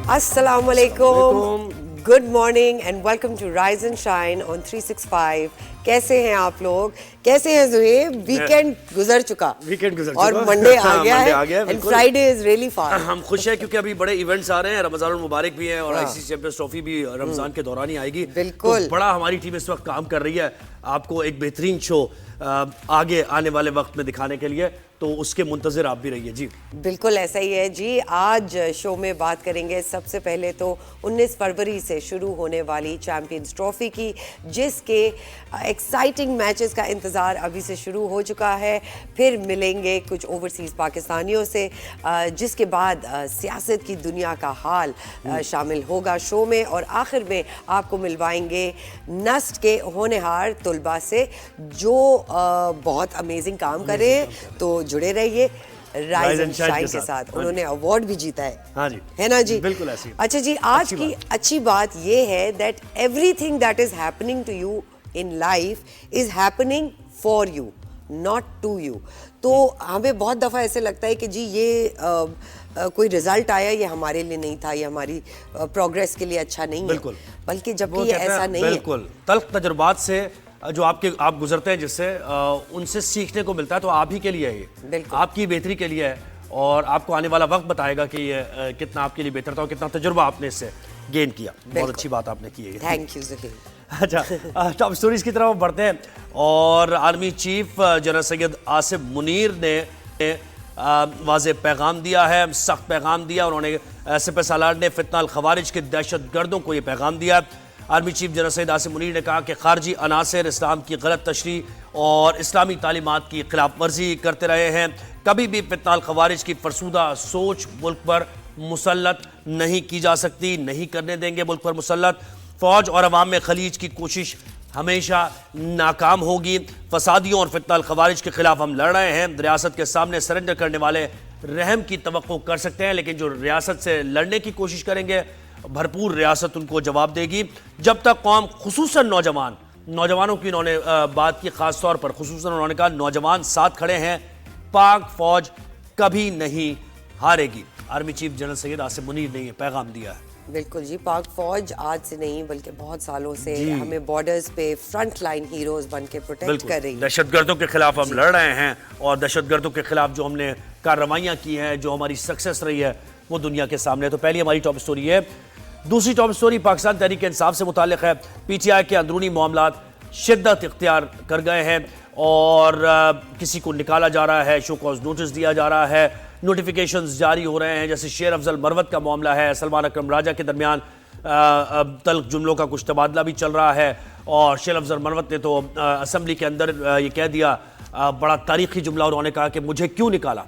Assalamu alaikum. Good morning and welcome to Rise and Shine on 365. कैसे हैं आप लोग? कैसे हैं ज़ुहैब? वीकेंड गुजर चुका और मंडे आ गया है and Friday is really far. हम खुश हैं क्योंकि अभी बड़े इवेंट्स आ रहे हैं, रमजानुल मुबारक भी हैं और आईसीसी चैंपियंस ट्रॉफी भी रमजान के दौरान ही आएगी। बिल्कुल। तो बड़ा हमारी टीम इस वक्त काम कर रही है आपको एक बेहतरीन शो आगे आने वाले वक्त में दिखाने के लिए, तो उसके मुंतज़िर आप भी रहिए जी। बिल्कुल ऐसा ही है जी। आज शो में बात करेंगे सबसे पहले तो 19 फरवरी से शुरू होने वाली चैंपियंस ट्रॉफी की, जिसके एक्साइटिंग मैचेस का इंतज़ार अभी से शुरू हो चुका है। फिर मिलेंगे कुछ ओवरसीज़ पाकिस्तानियों से, जिसके बाद सियासत की दुनिया का हाल शामिल होगा शो में, और आखिर में आपको मिलवाएंगे नस्ट के होनहार तुलबा से जो बहुत अमेजिंग काम कर रहे हैं। तो जुड़े रहिए राइज एंड शाइन के साथ। उन्होंने अवार्ड भी जीता है। हाँ जी, है ना जी? बिल्कुल ऐसी। अच्छा जी, आज की अच्छी बात ये है that everything that is happening to you in life is happening for you, not to you. तो हमें बहुत दफ़ा ऐसे लगता है कि जी ये कोई रिजल्ट आया, ये हमारे लिए नहीं था, ये हमारी प्रोग्रेस के लिए अच्छा नहीं है, बल्कि जबकि ये ऐसा नहीं है। बिल्कुल तल्ख तजुर्बात से जो आप गुजरते हैं जिससे उनसे सीखने को मिलता है, तो आप ही के लिए है ये, आपकी बेहतरी के लिए है, और आपको आने वाला वक्त बताएगा कि ये कितना आपके लिए बेहतर था और कितना तजुर्बा आपने इससे गेन किया। बहुत अच्छी बात आपने की है। Thank you Zuhaib. अच्छा, टॉप स्टोरीज की तरफ बढ़ते हैं और army chief general Syed Asim Munir ने वाज़े पैगाम दिया है, सख्त पैगाम दिया। उन्होंने सिपह सालार ने फितना अल खवारिज के दहशत गर्दों को ये पैगाम दिया। Army chief general Syed Asim Munir ने कहा कि खारजी अनासर इस्लाम की गलत तशरीह और इस्लामी तालीमात की खिलाफ वर्जी करते रहे हैं। कभी भी फितना अल खवारिज की फरसूदा सोच मुल्क पर मुसल्लत नहीं की जा सकती, नहीं करने देंगे मुल्क पर मुसल्लत। फ़ौज और अवाम में खलीज की कोशिश हमेशा नाकाम होगी। फसादियों और फितना अल खवारिज के खिलाफ हम लड़ रहे हैं। रियासत के सामने सरेंडर करने वाले रहम की तवक्को कर सकते हैं, लेकिन जो रियासत से लड़ने की कोशिश करेंगे भरपूर रियासत उनको जवाब देगी। जब तक कौम, खुसूसन नौजवानों की उन्होंने बात की खास तौर पर, खुसूसन उन्होंने कहा नौजवान साथ खड़े हैं, पाक फौज कभी नहीं हारेगी। Army chief general Syed Asim Munir ने यह पैगाम दिया है। बिल्कुल जी, पाक फौज आज से नहीं बल्कि बहुत सालों से हमें बॉर्डर्स पे फ्रंट लाइन हीरोज बन के प्रोटेक्ट कर रही है। दहशतगर्दों के खिलाफ हम लड़ रहे हैं, और दहशतगर्दों के खिलाफ जो हमने कार्रवाइयाँ की हैं, जो हमारी सक्सेस रही है, वो दुनिया के सामने। तो पहली हमारी टॉप स्टोरी है। दूसरी टॉप स्टोरी पाकिस्तान तहरीक इंसाफ से मुताल्लिक है। पीटीआई के अंदरूनी मामलात शिद्दत इख्तियार कर गए हैं और किसी को निकाला जा रहा है, शो कॉज नोटिस दिया जा रहा है, नोटिफिकेशंस जारी हो रहे हैं। जैसे शेर अफजल मरवत का मामला है, सलमान अकरम राजा के दरमियान तल्ख जुमलों का कुछ तबादला भी चल रहा है, और शेर अफजल मरवत ने तो असम्बली के अंदर ये कह दिया, बड़ा तारीखी जुमला उन्होंने कहा कि मुझे क्यों निकाला।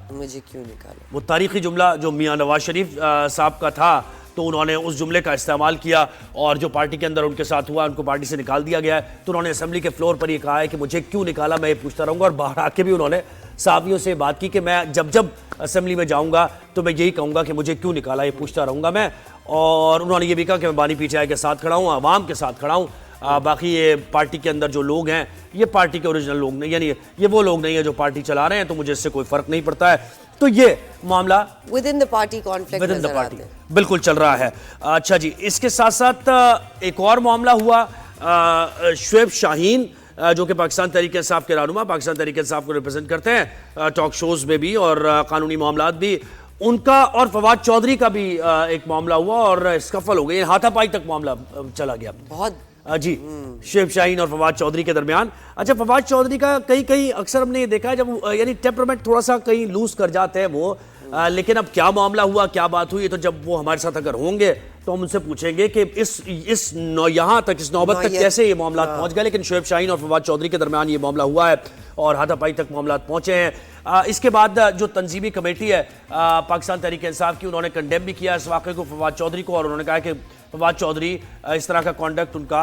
वो तारीखी जुमला जो मियाँ नवाज शरीफ साहब का था, तो उन्होंने उस जुमले का इस्तेमाल किया, और जो पार्टी के अंदर उनके साथ हुआ, उनको पार्टी से निकाल दिया गया है। तो उन्होंने असेंबली के फ्लोर पर ये कहा है कि मुझे क्यों निकाला, मैं ये पूछता रहूँगा। और बाहर आके भी उन्होंने साथियों से बात की कि मैं जब असेंबली में जाऊँगा तो मैं यही कहूँगा कि मुझे क्यों निकाला, ये पूछता रहूँगा मैं। और उन्होंने ये भी कहा कि मैं बानी पीटीआई के साथ खड़ा हूँ, आवाम के साथ खड़ा हूँ। बाकी ये पार्टी के अंदर जो लोग हैं, ये पार्टी के ओरिजिनल लोग नहीं, यानी ये वो लोग नहीं है जो पार्टी चला रहे हैं, तो मुझे इससे कोई फ़र्क नहीं पड़ता है। तो ये मामला with in the party conflict with in the party बिल्कुल चल रहा है। अच्छा जी, इसके साथ साथ एक और मामला हुआ। शुएब शाहीन जो कि पाकिस्तान तहरीक इंसाफ के रहनुमा, पाकिस्तान तहरीक इंसाफ को रिप्रेजेंट करते हैं टॉक शोज में भी और कानूनी मामलात भी, उनका और फवाद चौधरी का भी एक मामला हुआ और स्कफल हो गई, हाथापाई तक मामला चला गया। बहुत जी, शुएब शाहीन और फवाद चौधरी के दरमियान। अच्छा, फवाद चौधरी का कहीं अक्सर हमने ये देखा है, जब यानी टेम्परामेंट थोड़ा सा कहीं लूज कर जाते हैं वो, लेकिन अब क्या मामला हुआ, क्या बात हुई, तो जब वो हमारे साथ अगर होंगे तो हम उनसे पूछेंगे कि इस यहाँ तक, इस नौबत तक कैसे ये मामला पहुंच गए। लेकिन शुएब शाहीन और फवाद चौधरी के दरमियान ये मामला हुआ है और हाथापाई तक मामला पहुंचे हैं। इसके बाद जो तंजीमी कमेटी है पाकिस्तान तहरीक इंसाफ की, उन्होंने कंडेम भी किया इस वाक़े को, फवाद चौधरी को, और उन्होंने कहा कि फवाद चौधरी इस तरह का कॉन्डक्ट उनका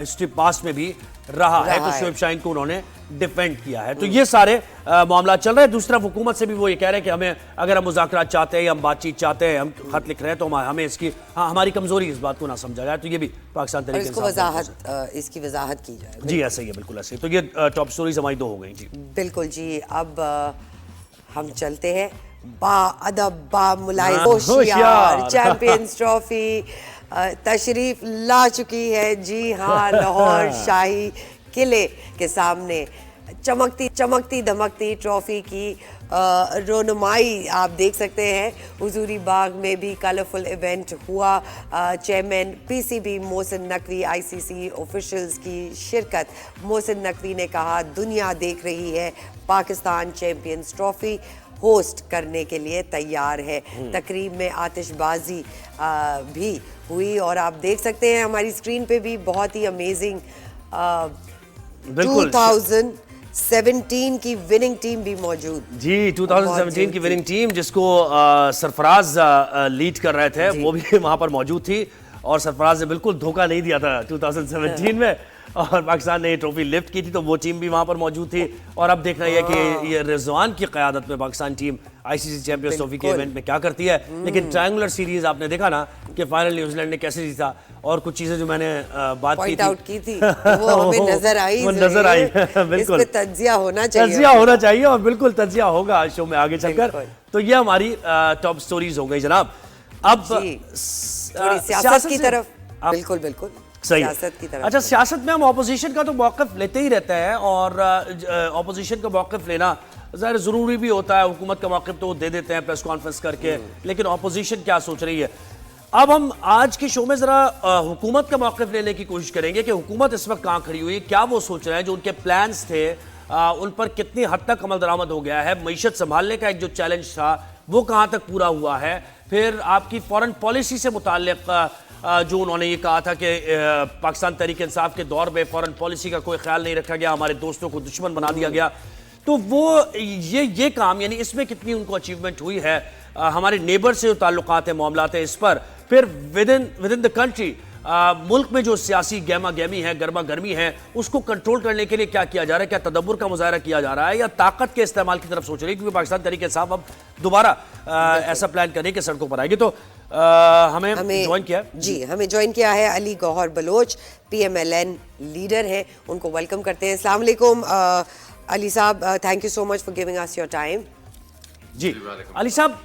हिस्ट्री पास में भी रहा है, तो शुएब शाहीन को उन्होंने डिफेंड किया है। तो ये सारे मामला चल रहे हैं। दूसरा हुकूमत से भी वो ये कह रहे हैं कि हमें, अगर हम मुज़ाकरात चाहते हैं या हम बातचीत चाहते हैं, हम खत लिख रहे हैं, तो हमें इसकी हमारी कमजोरी इस बात को ना समझा जाए। तो ये भी पाकिस्तान तरीके से इसकी वजाहत की जाए। जी ऐसा ही है, बिल्कुल ऐसे ही। तो ये टॉप स्टोरीज हमारी दो हो गई जी। बिल्कुल जी। अब हम चलते हैं बाअदब बामुलाइम हाँ, होशियार होशियार। चैंपियंस ट्रॉफी तशरीफ ला चुकी है। जी हाँ, लाहौर शाही किले के सामने चमकती चमकती धमकती ट्रॉफी की रोनुमाई आप देख सकते हैं। हुजूरी बाग में भी कलरफुल इवेंट हुआ। Chairman PCB Mohsin Naqvi, ICC officials की शिरकत। मोहसिन नकवी ने कहा दुनिया देख रही है, पाकिस्तान चैंपियंस ट्रॉफी होस्ट करने के लिए तैयार है। तकरीब में आतिशबाजी भी हुई और आप देख सकते हैं हमारी स्क्रीन पे भी बहुत ही अमेजिंग बिल्कुल 2017 की विनिंग टीम भी मौजूद। जी, 2017 की विनिंग टीम जिसको सरफराज लीड कर रहे थे, वो भी वहां पर मौजूद थी और सरफराज ने बिल्कुल धोखा नहीं दिया था 2017 में और पाकिस्तान ने ये ट्रॉफी लिफ्ट की थी, तो वो टीम भी वहां पर मौजूद थी। और अब देखना यह कि ये रिजवान की क़यादत में Pakistan team ICC champions trophy के इवेंट में क्या करती है। लेकिन ट्रायंगुलर सीरीज आपने देखा ना कि फाइनल न्यूजीलैंड ने कैसे जीता, और कुछ चीजें जो मैंने बात पॉइंट आउट की थी वो हमें नजर आई। वो नजर आई बिल्कुल, इस पे तज्जिया होना चाहिए, तज्जिया होना चाहिए और बिल्कुल तज्जिया होगा शो में आगे चलकर। तो ये हमारी टॉप स्टोरीज हो गई जनाब। अब सियासत की तरफ बिल्कुल बिल्कुल सही। सियासत की तरफ। अच्छा, सियासत में हम ऑपोजिशन का तो मौक़िफ़ लेते ही रहते हैं और ऑपोजिशन का मौक़िफ़ लेना ज़ाहिर ज़रूरी भी होता है। हुकूमत का मौक़िफ़ तो वो दे देते हैं प्रेस कॉन्फ्रेंस करके, लेकिन ऑपोजिशन क्या सोच रही है। अब हम आज के शो में ज़रा हुकूमत का मौक़िफ़ लेने की कोशिश करेंगे कि हुकूमत इस वक्त कहाँ खड़ी हुई है, क्या वो सोच रहे हैं, जो उनके प्लान्स थे उन पर कितनी हद तक अमल दरामद हो गया है। मईशत संभालने का एक जो चैलेंज था वो कहाँ तक पूरा हुआ है। फिर आपकी फॉरेन पॉलिसी से मुताल्लिक़ जो उन्होंने ये कहा था कि पाकिस्तान तहरीक इंसाफ के दौर में फॉरेन पॉलिसी का कोई ख्याल नहीं रखा गया, हमारे दोस्तों को दुश्मन बना दिया गया, तो वो ये काम यानी इसमें कितनी उनको अचीवमेंट हुई है। हमारे नेबर से जो ताल्लुकात है, मामलात है, इस पर फिर विद इन द कंट्री मुल्क में जो सियासी गहमा गहमी है, गर्मा गर्मी है, उसको कंट्रोल करने के लिए क्या किया जा रहा है। क्या तदब्बुर का मुजाहरा किया जा रहा है या ताकत के इस्तेमाल की तरफ सोच रही है, क्योंकि पाकिस्तान तहरीक इंसाफ अब दोबारा ऐसा प्लान करने के सड़कों पर आएगी। तो हमें ज्वाइन किया जी, हमें ज्वाइन किया है अली गौहर बलोच, PMLN लीडर है, उनको वेलकम करते हैं। अस्सलाम वालेकुम अली साहब, thank you so much for giving us your time. जी अली साहब,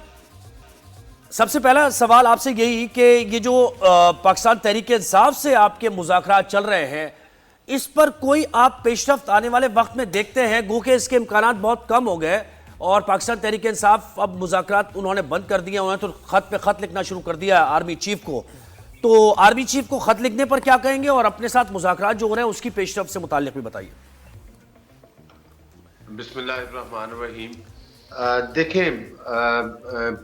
सबसे पहला सवाल आपसे यही कि ये जो पाकिस्तान तहरीक इंसाफ से आपके मुज़ाकरात चल रहे हैं, इस पर कोई आप पेशरफ्त आने वाले वक्त में देखते हैं? गो के इसके इम्कानात बहुत कम हो गए और पाकिस्तान तहरीक इंसाफ अब मुज़ाकरात उन्होंने बंद कर दिए, उन्होंने तो खत पे खत लिखना शुरू कर दिया आर्मी चीफ को। तो आर्मी चीफ को खत लिखने पर क्या कहेंगे और अपने साथ मुज़ाकरात जो हो रहे हैं उसकी पेशरफ्त से मुताल्लिक़ भी बताइए। बिस्मिल्लाहिर्रहमानिर्रहीम। देखें,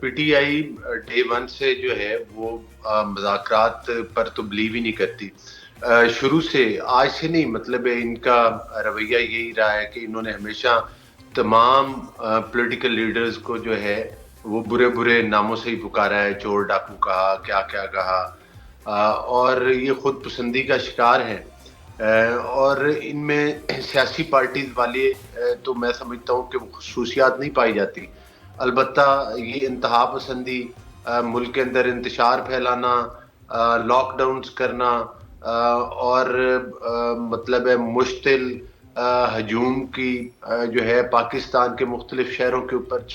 PTI डे 1 से जो है वो मुज़ाकरात पर तो बिलीव ही नहीं करती। शुरू से, आज से नहीं, मतलब इनका रवैया यही रहा है कि इन्होंने हमेशा तमाम पॉलिटिकल लीडर्स को जो है वो बुरे बुरे नामों से ही पुकारा है, चोर डाकू कहा, क्या क्या कहा, और ये खुद पसंदी का शिकार है। और इनमें सियासी पार्टीज वाले तो मैं समझता हूँ कि वो खसूसियात नहीं पाई जाती। अलबत्ता ये इंतहा पसंदी, मुल्क के अंदर इंतशार फैलाना, लॉकडाउन्स करना और मतलब है मुश्तिल हजूम की जो है पाकिस्तान के मुख्तलिफ शहरों के ऊपर।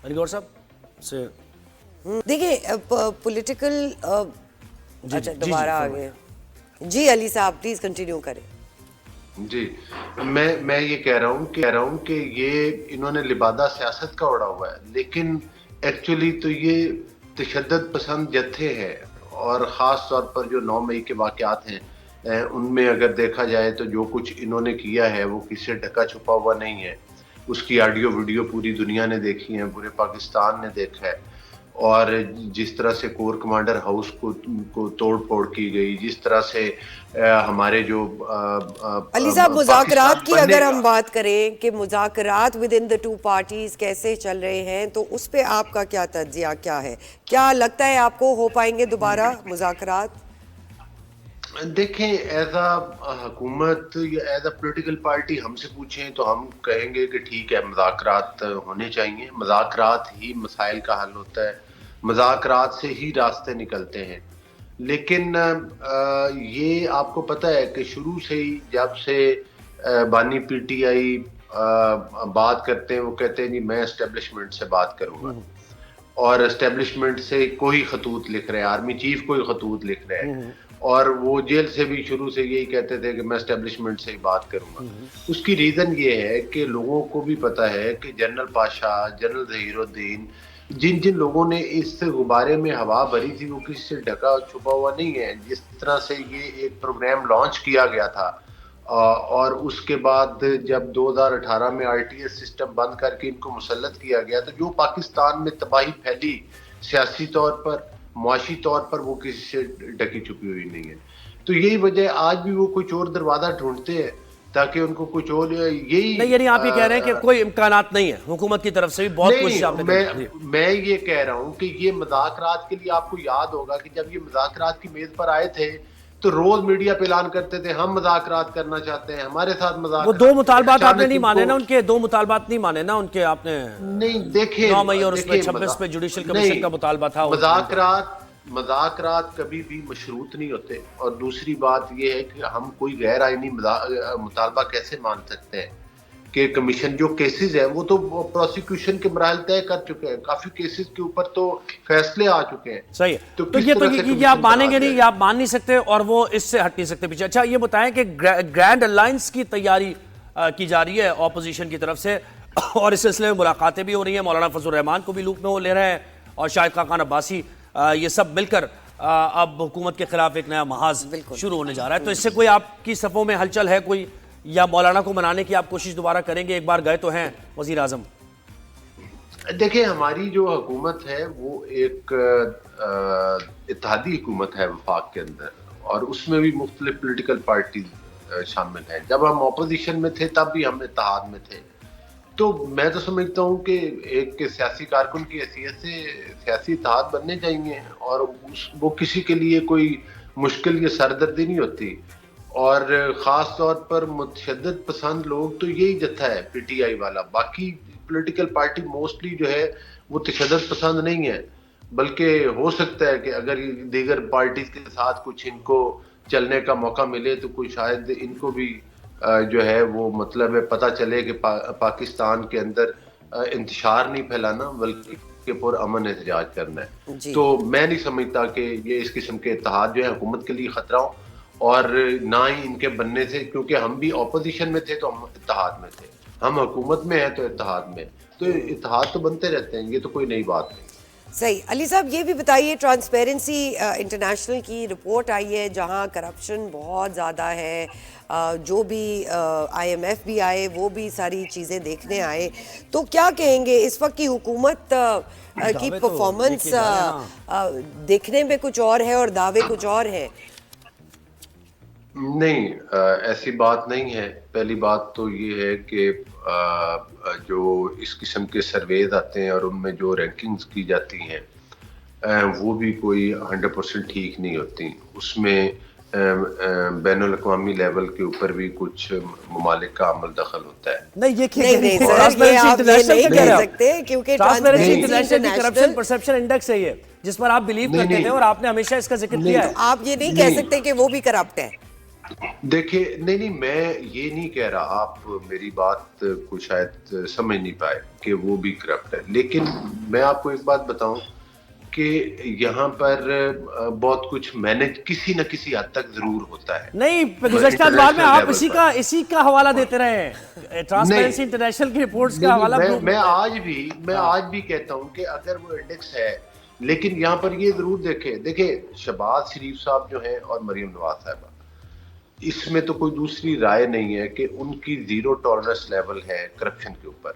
अली गौर साहब से देखिए पॉलिटिकल अच्छा दोबारा आ गए जी। अली साहब प्लीज कंटिन्यू करें। जी, मैं ये कह रहा हूँ कि ये इन्होंने लिबादा सियासत का उड़ा हुआ है, लेकिन एक्चुअली तो ये तशद्दुद पसंद जत्थे हैं। और ख़ास तौर पर जो 9 मई के वाक़यात हैं उनमें अगर देखा जाए तो जो कुछ इन्होंने किया है वो किसी से ढका छुपा हुआ नहीं है। उसकी ऑडियो वीडियो पूरी दुनिया ने देखी है, पूरे पाकिस्तान ने देखा है। और जिस तरह से कोर कमांडर हाउस को तोड़ फोड़ की गई, जिस तरह से हमारे जो अली साहब मुज़ाकरात की अगर हम बात करें कि मुज़ाकरात within the two parties कैसे चल रहे हैं, तो उस पे आपका क्या तज्जिया क्या है? क्या लगता है आपको हो पाएंगे दोबारा मुज़ाकरात? देखें, एज अ हुकूमत या एज अ पॉलिटिकल पार्टी हमसे पूछें तो हम कहेंगे कि ठीक है, मुज़ाकरात होने चाहिए। मुज़ाकरात ही मसाइल का हल होता है, मुज़ाकरात से ही रास्ते निकलते हैं। लेकिन ये आपको पता है कि शुरू से ही जब से बानी PTI बात करते हैं वो कहते हैं जी मैं एस्टेब्लिशमेंट से बात करूंगा, और एस्टेब्लिशमेंट से कोई खतूत लिख रहे हैं, आर्मी चीफ कोई खतूत लिख रहे हैं, और वो जेल से भी शुरू से यही कहते थे कि मैं एस्टेब्लिशमेंट से ही बात करूंगा। उसकी रीजन ये है कि लोगों को भी पता है कि जनरल पाशा, जनरल जहीरुद्दीन, जिन जिन लोगों ने इस गुब्बारे में हवा भरी थी वो किसी से ढका छुपा हुआ नहीं है। जिस तरह से ये एक प्रोग्राम लॉन्च किया गया था और उसके बाद जब 2018 में आरटीएस सिस्टम बंद करके इनको मुसल्लत किया गया, तो जो पाकिस्तान में तबाही फैली सियासी तौर पर, मुआशी तौर पर, वो किसी से ढकी छुपी हुई नहीं है। तो यही वजह आज भी वो कोई चोर दरवाजा ढूंढते हैं ताकि उनको कुछ और यही नहीं, यानी आप ये कह रहे हैं कि कोई इम्कानात नहीं है, हुकूमत की तरफ से भी बहुत कुछ आपने मैं ये कह रहा हूँ कि ये मुज़ाकरात के लिए आपको याद होगा कि जब ये मुज़ाकरात की मेज पर आए थे तो रोज मीडिया पे ऐलान करते थे हम मुज़ाकरात करना चाहते हैं, हमारे साथ मुज़ाकरात। वो दो मुतालबात आपने नहीं माने ना उनके, दो मुतालबात नहीं माने ना उनके आपने? नहीं, देखे 9 मई और उसमें 26 पे जुडिशल कमीशन का मुतालबा था। मुज़ाकरात कभी भी मशरूत नहीं होते। और दूसरी बात यह है कि हम कोई गैर आईनी मुतालबा कैसे मान सकते हैं कि कमीशन जो केसेस है वो तो प्रोसिक्यूशन के मराहल तय कर चुके हैं, काफी केसेस के ऊपर तो फैसले आ चुके हैं। सही है। तो ये आप मानेंगे नहीं, ये आप मान नहीं सकते और वो इससे हट नहीं सकते पीछे। अच्छा, ये बताएं कि ग्रैंड अलायंस की तैयारी की जा रही है ऑपोजिशन की तरफ से और इस सिलसिले में मुलाकातें भी हो रही है, मौलाना फजल रहमान को भी लूप में वो ले रहे हैं और शाहिद खाकान अब्बासी, ये सब मिलकर अब हुकूमत के खिलाफ एक नया महाज शुरू होने जा रहा है। तो इससे कोई आपकी सफ़ों में हलचल है कोई, या मौलाना को मनाने की आप कोशिश दोबारा करेंगे? एक बार गए तो हैं वजीर आजम। देखिए, हमारी जो हुकूमत है वो एक इत्तेहादी हुकूमत है वफाक के अंदर, और उसमें भी मुख्तलिफ पोलिटिकल पार्टी शामिल हैं। जब हम अपोजिशन में थे तब भी हम इत्तेहाद में थे। तो मैं तो समझता हूँ कि एक सियासी कारकुन की हैसियत से सियासी इत्तेहाद बनने चाहिए, और वो किसी के लिए कोई मुश्किल या सरदर्दी नहीं होती। और ख़ास तौर पर मुतशद्दिद पसंद लोग तो यही जत्था है पीटीआई वाला। बाकी पॉलिटिकल पार्टी मोस्टली जो है वो तशद्दुद पसंद नहीं है, बल्कि हो सकता है कि अगर दीगर पार्टी के साथ कुछ इनको चलने का मौका मिले तो कुछ शायद इनको भी जो है वो मतलब है पता चले कि पाकिस्तान के अंदर इंतशार नहीं फैलाना बल्कि पुरअमन एहतजाज करना है। तो मैं नहीं समझता कि ये इस किस्म के इत्तेहाद जो है हुकूमत के लिए खतरा हो, और ना ही इनके बनने से, क्योंकि हम भी ऑपोजिशन में थे तो हम इत्तेहाद में थे, हम हुकूमत में है तो इत्तेहाद में, तो इत्तेहाद तो बनते रहते हैं, ये तो कोई नई बात नहीं। सही। अली साहब, ये भी बताइए, ट्रांसपेरेंसी इंटरनेशनल की रिपोर्ट आई है जहां करप्शन बहुत ज़्यादा है, जो भी IMF भी आए वो भी सारी चीज़ें देखने आए, तो क्या कहेंगे इस वक्त की हुकूमत की परफॉर्मेंस देखने में कुछ और है और दावे कुछ और हैं? नहीं, ऐसी बात नहीं है। पहली बात तो ये है कि जो इस किस्म के सर्वेज आते हैं और उनमें जो रैंकिंग्स की जाती हैं वो भी कोई 100% ठीक नहीं होती। उसमें बैनुल अक़वामी लेवल के ऊपर भी कुछ ममालिक का अमल दखल होता है। नहीं, ये सर, ये आप ये नहीं कह सकते, क्योंकि ट्रांसपेरेंसी इंटरनेशनल की करप्शन परसेप्शन इंडेक्स है ये, जिस पर आप बिलीव करते थे और आपने हमेशा इसका जिक्र किया है। आप ये नहीं कह सकते कि वो भी करप्ट है। देखिए, नहीं, मैं ये नहीं कह रहा, आप मेरी बात को शायद समझ नहीं पाए कि वो भी करप्ट है। लेकिन मैं आपको एक बात बताऊं कि यहाँ पर बहुत कुछ मैनेज किसी न किसी हद तक जरूर होता है। नहीं, गुज़श्ता बार में आप इसी का हवाला देते रहे हैं, ट्रांसपेरेंसी इंटरनेशनल की रिपोर्ट्स का हवाला। मैं आज भी कहता हूँ कि अगर वो इंडेक्स है, लेकिन यहाँ पर ये जरूर देखिए शहबाज शरीफ साहब जो है और मरियम नवाज साहबा, इसमें तो कोई दूसरी राय नहीं है कि उनकी जीरो टॉलरेंस लेवल है करप्शन के ऊपर,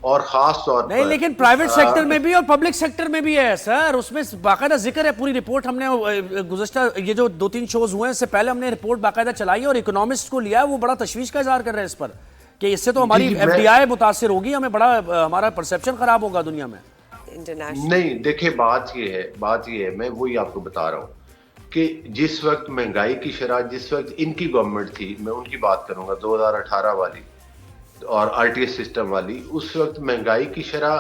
और खास तौर पर नहीं, लेकिन प्राइवेट सेक्टर में भी और पब्लिक सेक्टर में भी है सर, उसमें बाकायदा जिक्र है। पूरी रिपोर्ट हमने गुज़श्ता ये जो 2-3 शोज हुए हैं इससे पहले हमने रिपोर्ट बाकायदा चलाई और इकोनॉमिस्ट को लिया है, वो बड़ा तशवीश का इजहार कर रहे हैं इस पर कि इससे तो हमारी FDI मुतासिर होगी, हमें बड़ा हमारा परसेप्शन खराब होगा दुनिया में। नहीं, देखिए बात ये है, मैं वही आपको बता रहा हूँ कि जिस वक्त महंगाई की शरह, जिस वक्त इनकी गवर्नमेंट थी, मैं उनकी बात करूंगा 2018 वाली और RTS सिस्टम वाली, उस वक्त महंगाई की शरह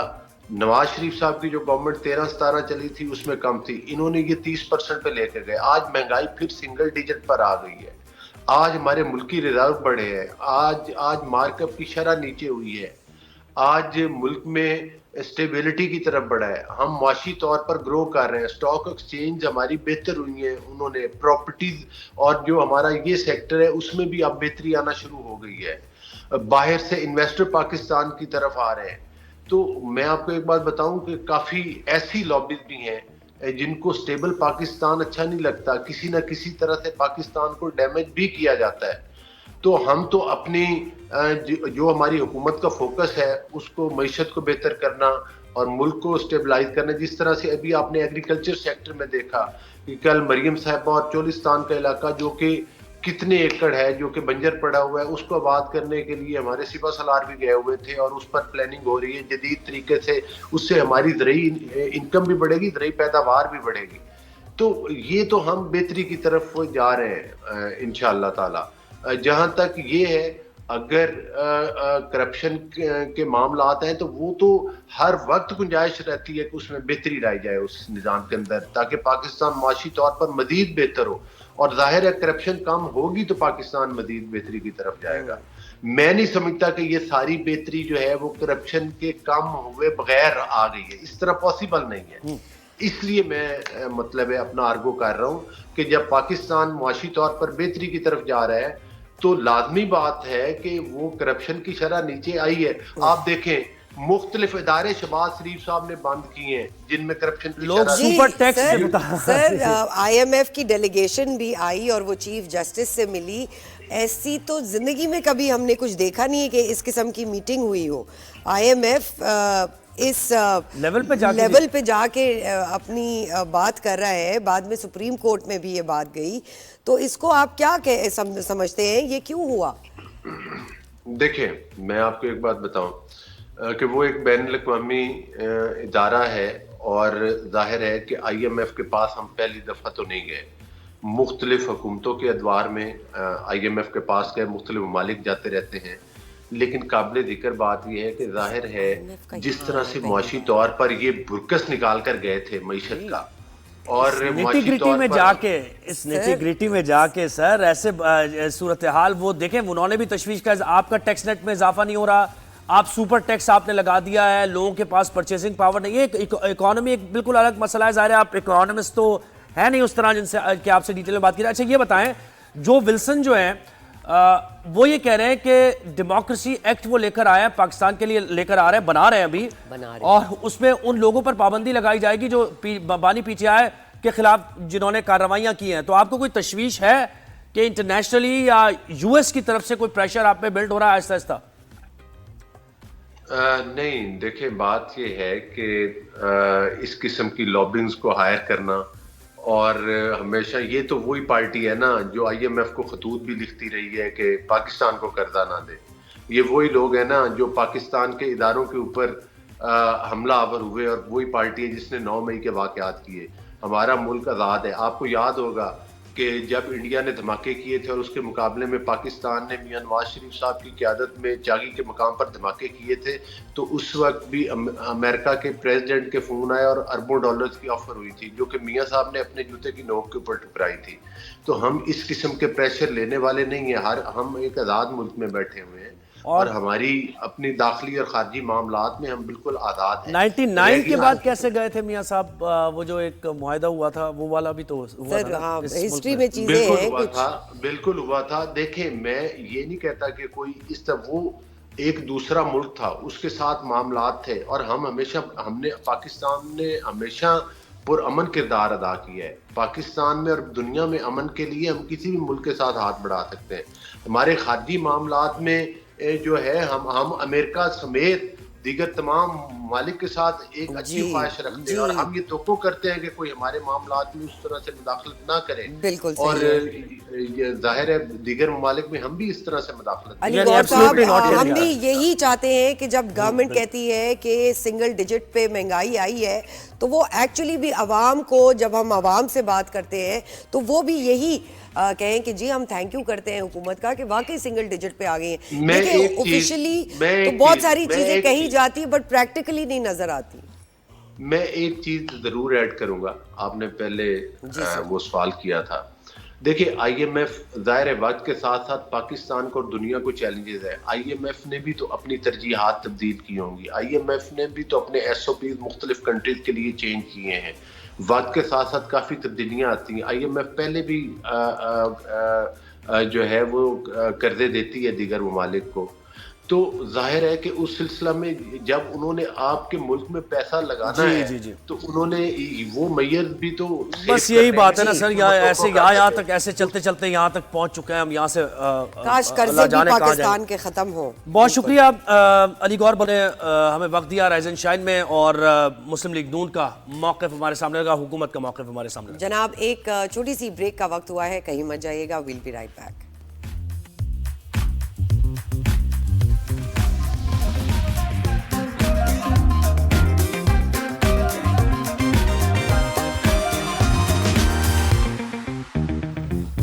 नवाज शरीफ साहब की जो गवर्नमेंट 13-17 चली थी उसमें कम थी। इन्होंने ये 30% पे लेकर गए, आज महंगाई फिर सिंगल डिजिट पर आ गई है। आज हमारे मुल्क की रिजर्व बढ़े हैं, आज मार्कअप की शरह नीचे हुई है, आज मुल्क में स्टेबिलिटी की तरफ बढ़ा है, हम माशी तौर पर ग्रो कर रहे हैं, स्टॉक एक्सचेंज हमारी बेहतर हुई है, उन्होंने प्रॉपर्टीज और जो हमारा ये सेक्टर है उसमें भी अब बेहतरी आना शुरू हो गई है, बाहर से इन्वेस्टर पाकिस्तान की तरफ आ रहे हैं। तो मैं आपको एक बात बताऊं कि काफी ऐसी लॉबीज भी हैं जिनको स्टेबल पाकिस्तान अच्छा नहीं लगता, किसी ना किसी तरह से पाकिस्तान को डैमेज भी किया जाता है। तो हम तो अपनी जो हमारी हुकूमत का फोकस है उसको मईशत को बेहतर करना और मुल्क को स्टेबलाइज करना, जिस तरह से अभी आपने एग्रीकल्चर सेक्टर में देखा कि कल मरियम साहिबा और चोलिस्तान का इलाका जो कि कितने एकड़ है जो कि बंजर पड़ा हुआ है उसको आबाद करने के लिए हमारे सिपा सलार भी गए हुए थे और उस पर प्लानिंग हो रही है जदीद तरीके से, उससे हमारी ज़रई इनकम भी बढ़ेगी, ज़रई पैदावार भी बढ़ेगी। तो ये तो हम बेहतरी की तरफ जा रहे हैं इंशाअल्लाह ताला। जहां तक ये है, अगर करप्शन के मामलात हैं तो वो तो हर वक्त गुंजाइश रहती है कि उसमें बेहतरी लाई जाए उस निज़ाम के अंदर, ताकि पाकिस्तान माशी तौर पर मजीद बेहतर हो। और जाहिर है करप्शन कम होगी तो पाकिस्तान मजीद बेहतरी की तरफ जाएगा। मैं नहीं समझता कि ये सारी बेहतरी जो है वो करप्शन के कम हुए बगैर आ गई है, इस तरह पॉसिबल नहीं है। इसलिए मैं मतलब है अपना आर्गो कर रहा हूँ कि जब पाकिस्तान मुआशी तौर पर बेहतरी की तरफ जा रहा है तो लाजमी बात है कि वो करप्शन की शरह नीचे आई है। आप देखें मुख्तलिफ इदारे शहबाज शरीफ साहब ने बंद किए हैं जिनमें करप्शन की लोग शरह सुपर टैक्स सर IMF की डेलीगेशन भी आई और वो चीफ जस्टिस से मिली। ऐसी तो जिंदगी में कभी हमने कुछ देखा नहीं है कि इस किस्म की मीटिंग हुई हो। IMF इस लेवल पे जाके अपनी बात कर रहा है, बाद में सुप्रीम कोर्ट में भी ये बात गई। तो इसको आप क्या समझते हैं, ये क्यों हुआ? देखिए मैं आपको एक बात बताऊं कि वो एक बैनुल-अक़वामी इदारा है और जाहिर है कि IMF के पास हम पहली दफ़ा तो नहीं गए, मुख्तलिफ हुकूमतों के अदवार में IMF के पास गए, मुख्तलिफ ममालिक जाते रहते हैं। लेकिन काबिल ज़िक्र बात यह है कि जाहिर है जिस तरह से मुआशी तौर पर ये बुरकस निकाल कर गए थे मईशत का, और निटी-ग्रिटी में जाके इस निटी-ग्रिटी में जाके सर ऐसे सूरत हाल वो देखें, उन्होंने भी तशवीश का आपका टैक्स नेट में इजाफा नहीं हो रहा, आप सुपर टैक्स आपने लगा दिया है, लोगों के पास परचेसिंग पावर नहीं है। इकोनॉमी एक बिल्कुल अलग मसला है, ज़ाहिर है आप इकोनॉमिस्ट तो है नहीं उस तरह जिनसे कि आपसे डिटेल में बात की। अच्छा ये बताएं, जो विल्सन जो है वो ये कह रहे हैं कि डेमोक्रेसी एक्ट वो लेकर आए हैं, पाकिस्तान के लिए लेकर आ रहे हैं, बना रहे हैं अभी, और उसमें उन लोगों पर पाबंदी लगाई जाएगी जो बानी PTI के खिलाफ जिन्होंने कार्रवाइयां की हैं। तो आपको कोई तशवीश है कि इंटरनेशनली या US की तरफ से कोई प्रेशर आप पे बिल्ड हो रहा है आहिस्ता आहिस्ता? नहीं, देखिए बात यह है कि इस किस्म की लॉबिंग्स को हायर करना, और हमेशा ये तो वही पार्टी है ना जो IMF को खतूत भी लिखती रही है कि पाकिस्तान को कर्जा ना दे। ये वही लोग हैं ना जो पाकिस्तान के इदारों के ऊपर हमला आवर हुए, और वही पार्टी है जिसने 9 मई के वाक़यात किए। हमारा मुल्क आज़ाद है। आपको याद होगा कि जब इंडिया ने धमाके किए थे और उसके मुकाबले में पाकिस्तान ने मियां नवाज शरीफ साहब की क़यादत में चागी के मकाम पर धमाके किए थे, तो उस वक्त भी अमेरिका के प्रेसिडेंट के फ़ोन आए और अरबों डॉलर्स की ऑफ़र हुई थी, जो कि मियां साहब ने अपने जूते की नोक के ऊपर ठुकराई थी। तो हम इस किस्म के प्रेशर लेने वाले नहीं हैं। हम एक आज़ाद मुल्क में बैठे हुए हैं और हमारी अपनी दाखिली और खारजी मामलात में हम बिल्कुल आज़ाद हैं। 99 के बाद कैसे गए थे मियां साहब? वो जो एक मुआहिदा हुआ था वो वाला भी तो हुआ था ना, हिस्ट्री में चीजें हैं। बिल्कुल हुआ था। देखें मैं ये नहीं कहता कि कोई इस तरह, वो एक दूसरा मुल्क था, उसके साथ मामलात थे, और हमने पाकिस्तान ने हमेशा पुरअमन किरदार अदा किया है। पाकिस्तान में और दुनिया में अमन के लिए हम किसी भी मुल्क के साथ हाथ बढ़ा सकते हैं। हमारे खारजी मामलात में जो है हम अमेरिका समेत दीगर तमाम ममालिक के साथ एक अच्छी ख्वाहिश रखते हैं, और हम ये तोक़्क़ो करते हैं कि कोई हमारे मामलात में उस तरह से मुदाखलत ना करे। बिल्कुल और ये जाहिर है दीगर ममालिक में हम भी इस तरह से मुदाखलत हम भी यही चाहते हैं कि जब गवर्नमेंट कहती है कि सिंगल डिजिट पे महंगाई आई है, तो वो एक्चुअली भी अवाम को, जब हम अवाम से बात करते हैं तो वो भी यही कहें कि जी हम थैंक यू करते हैं हुकूमत का कि वाकई सिंगल डिजिट पे आ गई है। देखिए ऑफिशियली तो बहुत सारी चीजें कही जाती है बट प्रैक्टिकली नहीं नजर आती। मैं एक चीज जरूर ऐड करूंगा, आपने पहले वो सवाल किया था। देखिए आईएमएफ जाहिर है वक्त के साथ साथ पाकिस्तान को और दुनिया को चैलेंजेस है। आईएमएफ ने भी तो अपनी तरजीहात तब्दील की होंगी, आईएमएफ ने भी तो अपने एसओपी मुख्तलिफ कंट्रीज के लिए चेंज किए हैं। वक्त के साथ साथ काफ़ी तब्दीलियाँ आती हैं। आईएमएफ पहले भी जो है वो कर्जे देती है दीगर ममालिक को, तो जाहिर है कि उस सिलसिला में जब उन्होंने आपके मुल्क में पैसा लगाना है तो उन्होंने वो मैयर भी तो बस यही बात है ना सर, यहाँ तक ऐसे चलते चलते यहाँ तक पहुँच चुके हैं हम। यहाँ से काश कर्जे भी पाकिस्तान के खत्म हो। बहुत शुक्रिया अली गौर बने हमें वक्त दिया राइज एंड शाइन में, और मुस्लिम लीग नून का मौक़िफ़ हमारे सामने लगा, हुकूमत का मौक़िफ़ हमारे सामने लगा। जनाब एक छोटी सी ब्रेक का वक्त हुआ है, कहीं मत जाइएगा, will be right back.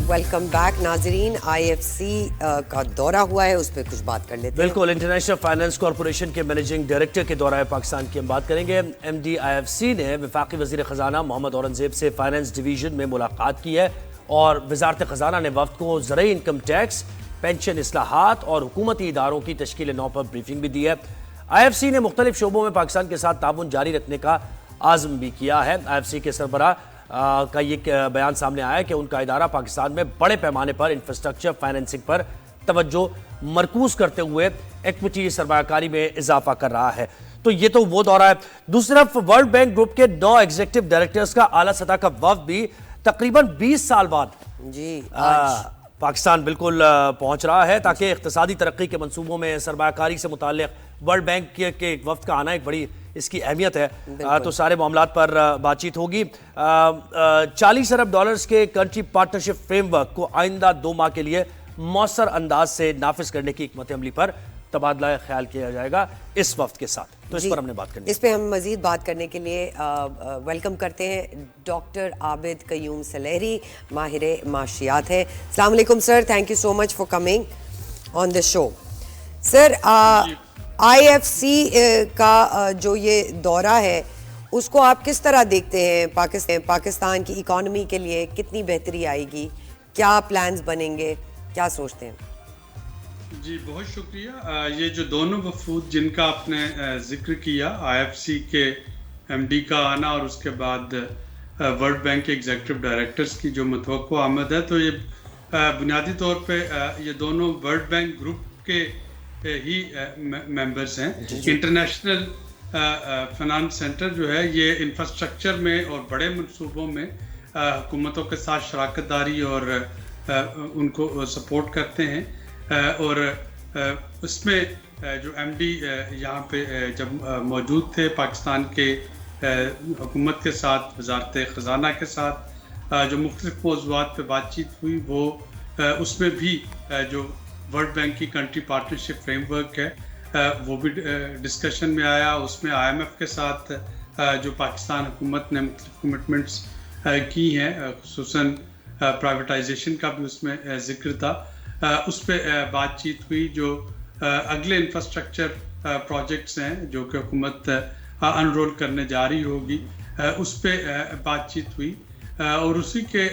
Welcome back नाजरीन। आईएफसी का दौरा हुआ है, उस पर कुछ बात कर लेते हैं। बिल्कुल, इंटरनेशनल फाइनेंस कॉरपोरेशन के मैनेजिंग डायरेक्टर के दौरा पाकिस्तान की हम बात करेंगे। एमडी आईएफसी ने वफाकी वज़ीर ख़जाना मोहम्मद औरंगज़ेब से फाइनेंस डिवीजन में मुलाकात की है, और वजारत ख़जाना ने वफ़द को ज़रूरी इनकम टैक्स, पेंशन इस्लाहात और हुकूमती इदारों की तश्कील नौ पर ब्रीफिंग भी दी है। आईएफसी ने मुख्तलिफ शोबों में पाकिस्तान के साथ ताउन जारी रखने का आज़म भी किया है। आईएफसी के सरबराह का ये बयान सामने आया है कि उनका इदारा पाकिस्तान में बड़े पैमाने पर इंफ्रास्ट्रक्चर फाइनेंसिंग पर तवज्जो मरकूज करते हुए इक्विटी सरमायाकारी में इजाफा कर रहा है। तो ये तो वो दौरा है। दूसरी तरफ वर्ल्ड बैंक ग्रुप के 9 एग्जीक्यूटिव डायरेक्टर्स का आला सतह का वफ़द भी तकरीबन 20 साल बाद पाकिस्तान बिल्कुल पहुंच रहा है, ताकि इक़्तिसादी तरक्की के मंसूबों में सरमायाकारी से मुताल्लिक़ वर्ल्ड बैंक के वफ़द का आना एक बड़ी इसकी अहमियत है। तो सारे मामलात पर बातचीत होगी। 40 अरब डॉलर्स के कंट्री पार्टनरशिप फ्रेमवर्क को आइंदा 2 माह के लिए मौसर अंदाज से नाफिज करने की हिकमत अमली पर तबादला ख्याल किया जाएगा इस वक्त के साथ। तो इस पर हमने बात करनी, इस पे हम मजीद बात करने के लिए वेलकम करते हैं डॉक्टर आबिद कयूम सलेहरी, माहिर माशियात है। अस्सलाम वालेकुम sir, thank you so much for coming on the show. Sir IFC का जो ये दौरा है उसको आप किस तरह देखते हैं? पाकिस्तान की इकॉनमी के लिए कितनी बेहतरी आएगी, क्या प्लान्स बनेंगे, क्या सोचते हैं? जी बहुत शुक्रिया। ये जो दोनों वफूद जिनका आपने जिक्र किया, आईएफसी के एमडी का आना और उसके बाद वर्ल्ड बैंक के एग्जीक्यूटिव डायरेक्टर्स की जो मतवक्को आमद है, तो ये बुनियादी तौर पे ये दोनों वर्ल्ड बैंक ग्रुप के ही मेंबर्स हैं। इंटरनेशनल फाइनेंस सेंटर जो है ये इंफ्रास्ट्रक्चर में और बड़े मनसूबों में हुकूमतों के साथ शराकत दारी और उनको सपोर्ट करते हैं। और उसमें जो एमडी यहाँ पे जब मौजूद थे पाकिस्तान के हुकूमत के साथ, वजारत ख़जाना के साथ जो मुख्तलिफ मौज़ूआत पे बातचीत हुई, वो उसमें भी जो वर्ल्ड बैंक की कंट्री पार्टनरशिप फ्रेमवर्क है वो भी डिस्कशन में आया। उसमें आईएमएफ के साथ जो पाकिस्तान हुकूमत ने मुख्तलिफ कमिटमेंट्स की हैं, खुसूसन प्राइवेटाइजेशन का भी उसमें जिक्र था, उस पर बातचीत हुई। जो अगले इंफ्रास्ट्रक्चर प्रोजेक्ट्स हैं जो कि हुकूमत अनरोल करने जा रही होगी, उस पर बातचीत हुई। और उसी के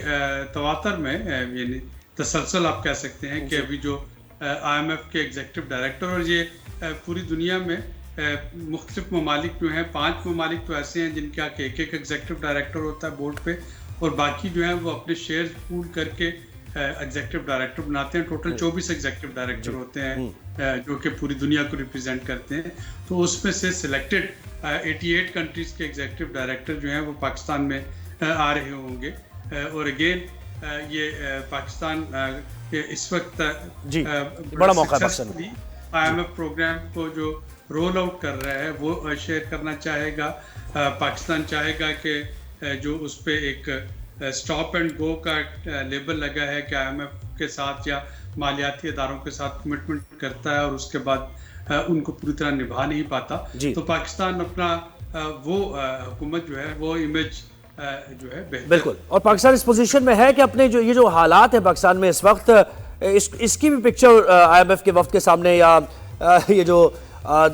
तवातर में यानी तसलसल आप कह सकते हैं कि अभी जो आईएमएफ के एग्जीक्यूटिव डायरेक्टर, और ये पूरी दुनिया में मुख्तलिफ ममालिक जो हैं, 5 ममालिक तो ऐसे हैं जिनका एक एग्जीक्यूटिव डायरेक्टर होता है बोर्ड पे, और बाकी जो हैं वो अपने शेयर्स पूल करके एग्जीक्यूटिव डायरेक्टर बनाते हैं। टोटल 24 एग्जीक्यूटिव डायरेक्टर होते हैं जो कि पूरी दुनिया को रिप्रेजेंट करते हैं। तो उसमें से सिलेक्टेड 88 कंट्रीज़ के एग्जीक्यूटिव डायरेक्टर जो हैं वो पाकिस्तान में आ रहे होंगे। और अगेन ये पाकिस्तान इस वक्त बड़ा मौका आईएमएफ प्रोग्राम को जो रोल आउट कर रहा है वो शेयर करना चाहेगा। पाकिस्तान चाहेगा कि जो उस पर एक स्टॉप एंड गो का लेबल लगा है कि आईएमएफ के साथ या मालियाती इदारों के साथ कमिटमेंट करता है और उसके बाद उनको पूरी तरह निभा नहीं पाता, तो पाकिस्तान अपना वो हुकूमत जो है वो इमेज जो है बिल्कुल, और पाकिस्तान इस पोजीशन में है कि अपने जो ये जो हालात है पाकिस्तान में इस वक्त, इसकी भी पिक्चर आईएमएफ के वफ्द के सामने, या ये जो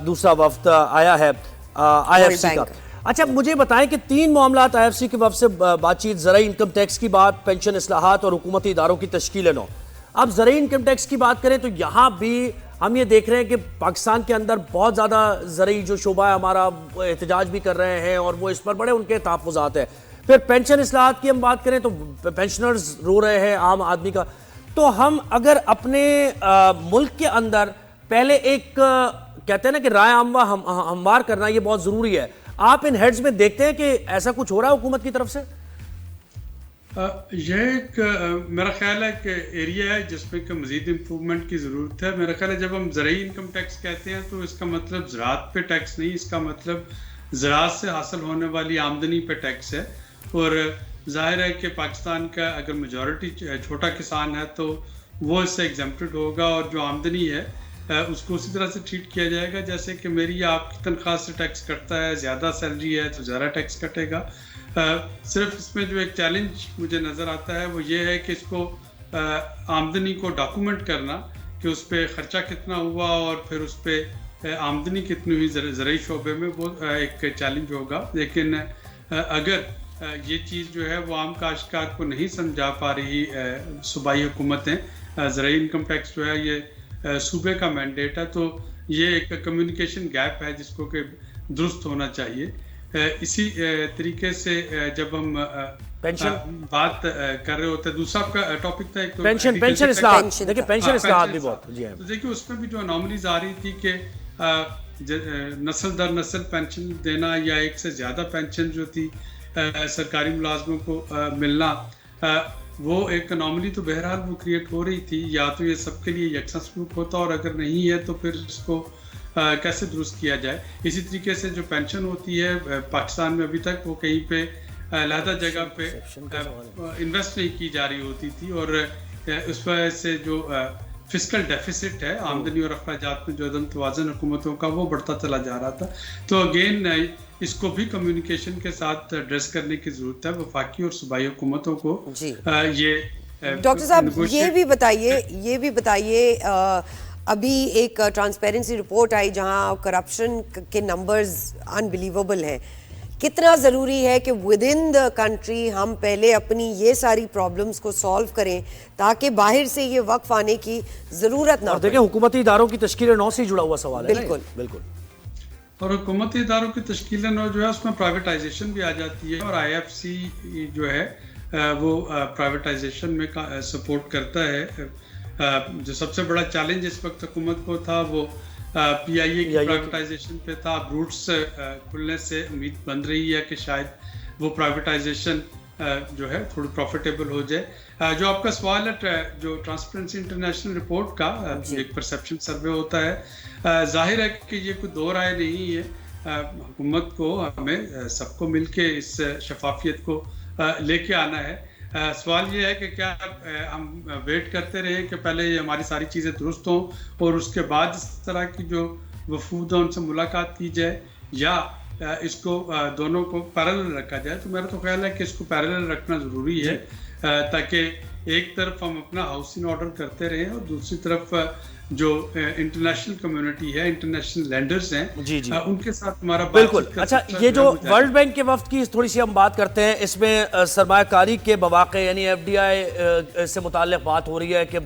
दूसरा वफ्द आया है आईएफसी का, अच्छा, मुझे बताएं कि 3 मामलात IFC के वफ़द से बातचीत, ज़राई इनकम टैक्स की बात, पेंशन इस्लाहात और हुकूमती इदारों की तश्कील नौ। अब ज़राई इनकम टैक्स की बात करें तो यहाँ भी हम ये देख रहे हैं कि पाकिस्तान के अंदर बहुत ज़्यादा ज़राई जो शोबा है हमारा एहतजाज भी कर रहे हैं और वो इस पर बड़े उनके तहफ़्फ़ुज़ात हैं। फिर पेंशन इस्लाहात की हम बात करें तो पेंशनर्स रो रहे हैं, आम आदमी का। तो हम अगर अपने मुल्क के अंदर पहले एक कहते हैं ना कि राय आमवा हमवार करना ये बहुत ज़रूरी है, आप इन हेड्स में देखते हैं कि ऐसा कुछ हो रहा है हुकूमत की तरफ से? यह एक मेरा ख्याल है कि एरिया है जिसमें कि मज़ीद इम्प्रूवमेंट की ज़रूरत है। मेरा ख्याल है जब हम ज़राई इनकम टैक्स कहते हैं तो इसका मतलब ज़राअत पे टैक्स नहीं, इसका मतलब ज़राअत से हासिल होने वाली आमदनी पे टैक्स है। और जाहिर है कि पाकिस्तान का अगर मेजॉरिटी छोटा किसान है तो वो इससे एग्जेम्प्टेड होगा और जो आमदनी है उसको उसी तरह से ट्रीट किया जाएगा जैसे कि मेरी आपकी तनख्वाह से टैक्स कटता है। ज़्यादा सैलरी है तो ज़्यादा टैक्स कटेगा। सिर्फ इसमें जो एक चैलेंज मुझे नज़र आता है वो ये है कि इसको आमदनी को डॉक्यूमेंट करना कि उस पर ख़र्चा कितना हुआ और फिर उस पर आमदनी कितनी हुई ज़राई शोबे में, वो एक चैलेंज होगा। लेकिन अगर ये चीज़ जो है वो आम काश्तकार को नहीं समझा पा रही सूबाई हुकूमतें, ज़राई इनकम टैक्स जो है ये सूबे का मैंडेट है, तो ये एक कम्युनिकेशन गैप है जिसको कि दुरुस्त होना चाहिए। इसी तरीके से जब हम बात कर रहे होते हैं, दूसरा आपका टॉपिक था एक तो पेंशन इस्लाहात। देखिए पेंशन इस्लाहात भी बहुत जी तो देखिए उसमें भी जो अनोमलीज आ रही थी कि नस्ल दर नस्ल पेंशन देना या एक से ज़्यादा पेंशन जो थी सरकारी मुलाजमों को मिलना, वो एक अनोमली तो बहरहाल वो क्रिएट हो रही थी। या तो ये सबके लिए यकसा सलूक होता और अगर नहीं है तो फिर इसको कैसे दुरुस्त किया जाए। इसी तरीके से जो पेंशन होती है पाकिस्तान में अभी तक वो कहीं पे अलहदा जगह पे इन्वेस्ट नहीं की जा रही होती थी और उस वजह से जो फिस्कल डेफिसिट है आमदनी और अखराजात में जो अदम तवाज़ुन हुकूमतों का वो बढ़ता चला जा रहा था। तो अगेन इसको भी कम्युनिकेशन के साथ एड्रेस करने की ज़रूरत है वफाकी और सूबाई हुकूमतों को। ये डॉक्टर साहब ये भी बताइए अभी एक ट्रांसपेरेंसी रिपोर्ट आई जहां करप्शन के नंबर्स अनबिलीवेबल हैं। कितना ज़रूरी है कि विद इन द कंट्री हम पहले अपनी ये सारी प्रॉब्लम्स को सॉल्व करें ताकि बाहर से ये वक्फ आने की ज़रूरत ना हो। देखिए हुकूमती इदारों की तश्कील नौ से जुड़ा हुआ सवाल है। बिल्कुल बिल्कुल। और हुकूमती इदारों की तश्कील नौ जो है उसमें प्राइवेटाइजेशन भी आ जाती है और IFC जो है वो प्राइवेटाइजेशन में सपोर्ट करता है। जो सबसे बड़ा चैलेंज इस वक्त हुकूमत को था वो PIA की प्राइवेटाइजेशन पे था। रूट्स खुलने से उम्मीद बन रही है कि शायद वो प्राइवेटाइजेशन जो है थोड़ी प्रॉफिटेबल हो जाए। जो आपका सवाल है जो ट्रांसपेरेंसी इंटरनेशनल रिपोर्ट का एक परसेप्शन सर्वे होता है, जाहिर है कि ये कोई दो राय नहीं है। हुकूमत को हमें सबको मिलके इस शफाफियत को लेके आना है। सवाल ये है कि क्या हम वेट करते रहें कि पहले ये हमारी सारी चीज़ें दुरुस्त हों और उसके बाद इस तरह की जो वफूद है उनसे मुलाकात की जाए, या इसको दोनों को पैरेलल रखा जाए। तो मेरा तो ख्याल है कि इसको पैरेलल रखना ज़रूरी है ताकि एक तरफ हम अपना हाउसिंग ऑर्डर करते रहें और दूसरी तरफ जो इंटरनेशनल कम्युनिटी है, इंटरनेशनल लेंडर्स हैं जी जी उनके साथ हमारा बिल्कुल। अच्छा, ये जो वर्ल्ड बैंक के वफ्द की थोड़ी सी हम बात करते हैं, इसमें सरमायाकारी के मौक़े यानी FDI से मुताल्लिक़ बात हो रही है कि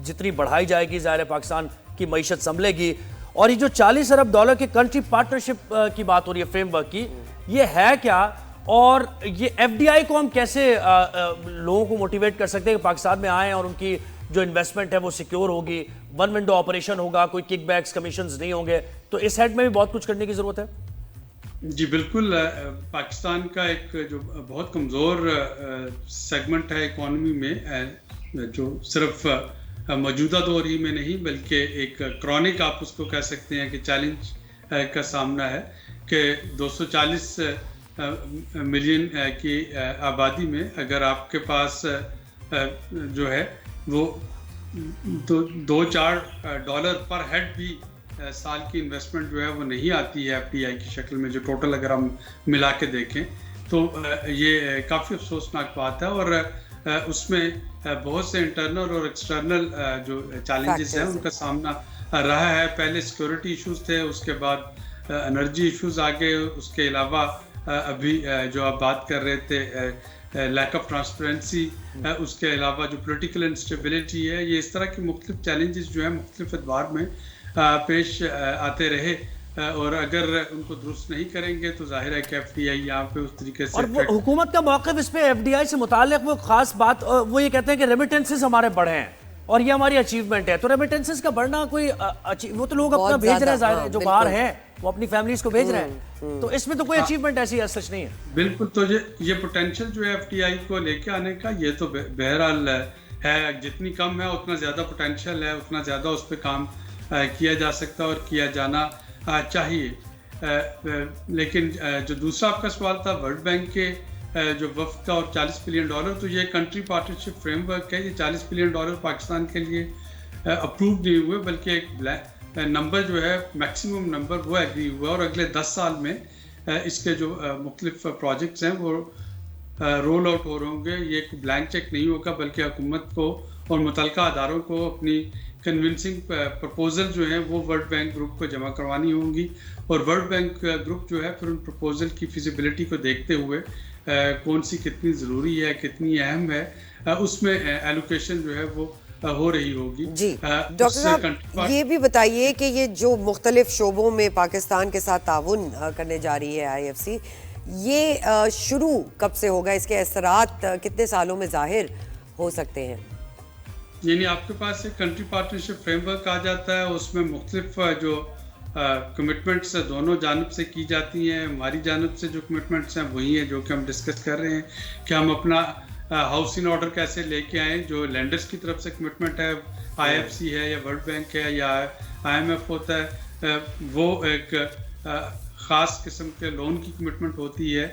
जितनी बढ़ाई जाएगी ज़ाहिर है पाकिस्तान की मईशत संभलेगी। और ये जो $40 अरब के कंट्री पार्टनरशिप की बात हो रही है फ्रेमवर्क की, ये है क्या और ये FDI को हम कैसे लोगों को मोटिवेट कर सकते हैं कि पाकिस्तान में आएँ और उनकी जो इन्वेस्टमेंट है वो सिक्योर होगी, वन विंडो ऑपरेशन होगा, कोई किकबैक्स कमीशंस नहीं होंगे। तो इस हेड में भी बहुत कुछ करने की ज़रूरत है। जी बिल्कुल। पाकिस्तान का एक जो बहुत कमज़ोर सेगमेंट है इकोनॉमी में, जो सिर्फ मौजूदा दौर ही में नहीं बल्कि एक क्रॉनिक आप उसको कह सकते हैं कि चैलेंज का सामना है कि 240 मिलियन की आबादी में अगर आपके पास जो है वो $2-4 पर हेड भी साल की इन्वेस्टमेंट जो है वो नहीं आती है FDI की शक्ल में, जो टोटल अगर हम मिला के देखें तो ये काफ़ी अफसोसनाक बात है। और उसमें बहुत से इंटरनल और एक्सटर्नल जो चैलेंजेस हैं उनका सामना रहा है। पहले सिक्योरिटी इश्यूज थे, उसके बाद एनर्जी इश्यूज आ गए, उसके अलावा अभी जो आप बात कर रहे थे लैक ऑफ ट्रांसपेरेंसी, उसके अलावा जो पॉलिटिकल इंस्टेबिलिटी है, ये इस तरह के मुख्तलिफ चैलेंजेस जो है मुख्तलिफ अदवार में पेश आते रहे, और अगर उनको दुरुस्त नहीं करेंगे तो जाहिर है कि FDI यहाँ पे उस तरीके से और वो हुकूमत का मौक़िफ़ इस पे FDI से मुताल्लिक़ वो खास बात, वो ये कहते हैं कि रेमिटेंसेस हमारे बढ़े हैं और ये हमारी अचीवमेंट है। तो रेमिटेंसेस का बढ़ना कोई वो तो लोग अपना भेज रहे हैं, जाहिर है जो बाहर हैं वो अपनी फैमिलीज को भेज रहे हैं, तो इसमें तो कोई अचीवमेंट ऐसी सच नहीं है। बिल्कुल, तो ये पोटेंशियल जो है FDI को लेके आने का, ये तो बहरहाल है, जितनी कम है उतना ज़्यादा पोटेंशियल है, उतना ज़्यादा उस पर काम किया जा सकता है और किया जाना चाहिए। लेकिन जो दूसरा आपका सवाल था वर्ल्ड बैंक के जो वफ़द का और $40 बिलियन, तो ये कंट्री पार्टनरशिप फ्रेमवर्क है। ये $40 बिलियन पाकिस्तान के लिए अप्रूव नहीं हुए, बल्कि एक नंबर जो है मैक्सिमम नंबर वो एग्री हुआ, और अगले 10 साल में इसके जो मुख्तलिफ प्रोजेक्ट्स हैं वो रोल आउट हो रहे होंगे। ये एक ब्लैंक चेक नहीं होगा, बल्कि हुकूमत को और मुतलका अदारों को अपनी कन्विंसिंग प्रपोजल जो है वो वर्ल्ड बैंक ग्रुप को जमा करवानी होंगी, और वर्ल्ड बैंक ग्रुप जो है फिर उन प्रपोजल की फिजिबिलिटी को देखते हुए कौन सी कितनी ज़रूरी है, कितनी अहम है, उसमें एलोकेशन जो है वो हो रही होगी। जी डॉक्टर साहब, ये भी बताइए कि ये जो मुख्तलिफ शोबों में पाकिस्तान के साथ ताउन करने जा रही है IFC, ये शुरू कब से होगा? इसके असरात कितने सालों में जाहिर हो सकते हैं? यानी आपके पास एक कंट्री पार्टनरशिप फ्रेमवर्क आ जाता है, उसमें मुख्तलिफ जो कमिटमेंट्स दोनों जानब से की जाती हैं। हमारी जानब से जो कमिटमेंट्स हैं वही हैं जो कि हम डिस्कस कर रहे हैं कि हम अपना हाउस इन ऑर्डर कैसे लेके आएँ। जो लेंडर्स की तरफ से कमिटमेंट है, IFC है या वर्ल्ड बैंक है या IMF होता है, वो एक ख़ास किस्म के लोन की कमिटमेंट होती है,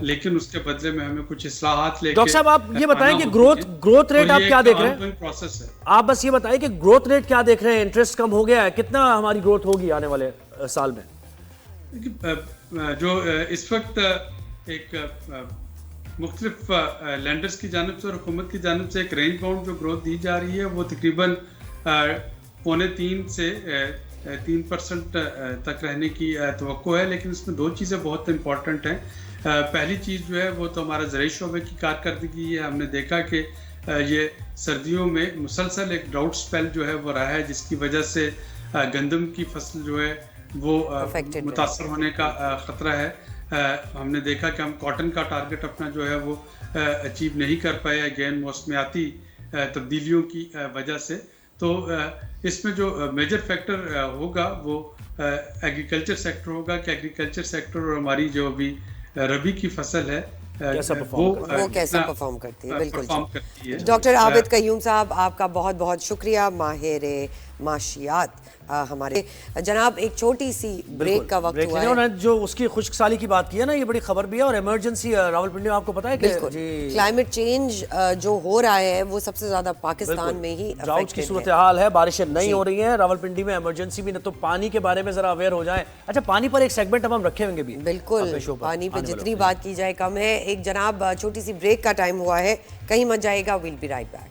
लेकिन उसके बदले में हमें कुछ इस्लाहात लेके। डॉक्टर साहब, आप ये बताएं कि ग्रोथ रेट आप क्या देख रहे हैं? प्रोसेस है, आप बस ये बताएं कि ग्रोथ रेट क्या देख रहे हैं? इंटरेस्ट कम हो गया है, कितना हमारी ग्रोथ होगी आने वाले साल में? जो इस वक्त एक मुख्तलिफ लैंडर्स की जानिब से और हुकूमत की जानिब से एक रेंज बाउंड जो ग्रोथ दी जा रही है वो तकरीबन 2.25 से 3% तक रहने की तवक्को है। लेकिन इसमें दो चीज़ें बहुत इंपॉर्टेंट हैं। पहली चीज़ जो है वो तो हमारा ज़राई शोबे की कारकर्दगी है। हमने देखा कि ये सर्दियों में मुसलसल एक ड्राउट स्पेल जो है वो रहा है, जिसकी वजह से गंदम की फसल जो है वो मुतासर होने का ख़तरा है। हमने देखा कि हम कॉटन का टारगेट अपना जो है वो अचीव नहीं कर पाए, अगेन मौसमियाती तब्दीलियों की वजह से। तो इसमें जो मेजर फैक्टर होगा वो एग्रीकल्चर सेक्टर होगा कि एग्रीकल्चर सेक्टर और हमारी जो अभी रबी की फसल है वो कैसे परफॉर्म करती है। बिल्कुल। डॉक्टर आबिद कयूम साहब, आपका बहुत बहुत शुक्रिया। माहिर माशियात हमारे जनाब, एक छोटी सी ब्रेक का वक्त हुआ है। उन्होंने जो उसकी खुश्कसाली की बात की है ना, ये बड़ी खबर भी है। और इमरजेंसी रावलपिंडी में आपको पता है कि क्लाइमेट चेंज जो हो रहा है वो सबसे ज्यादा पाकिस्तान में ही ड्राउट की सूरत हाल है, बारिशें नहीं हो रही हैं। रावलपिंडी में इमरजेंसी भी, न तो पानी के बारे में जरा अवेयर हो जाए। अच्छा, पानी पर एक सेगमेंट हम रखे होंगे भी। बिल्कुल, पानी पे जितनी बात की जाए कम है। एक जनाब छोटी सी ब्रेक का टाइम हुआ है, कहीं मत जाएगा, विल बी राइट बैक।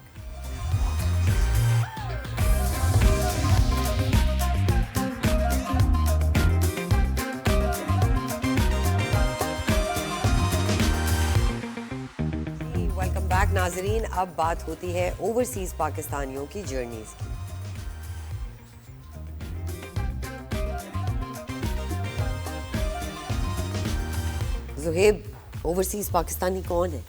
नाजरीन, अब बात होती है ओवरसीज पाकिस्तानियों की जर्नीज की। ज़ुहैब, ओवरसीज पाकिस्तानी कौन है?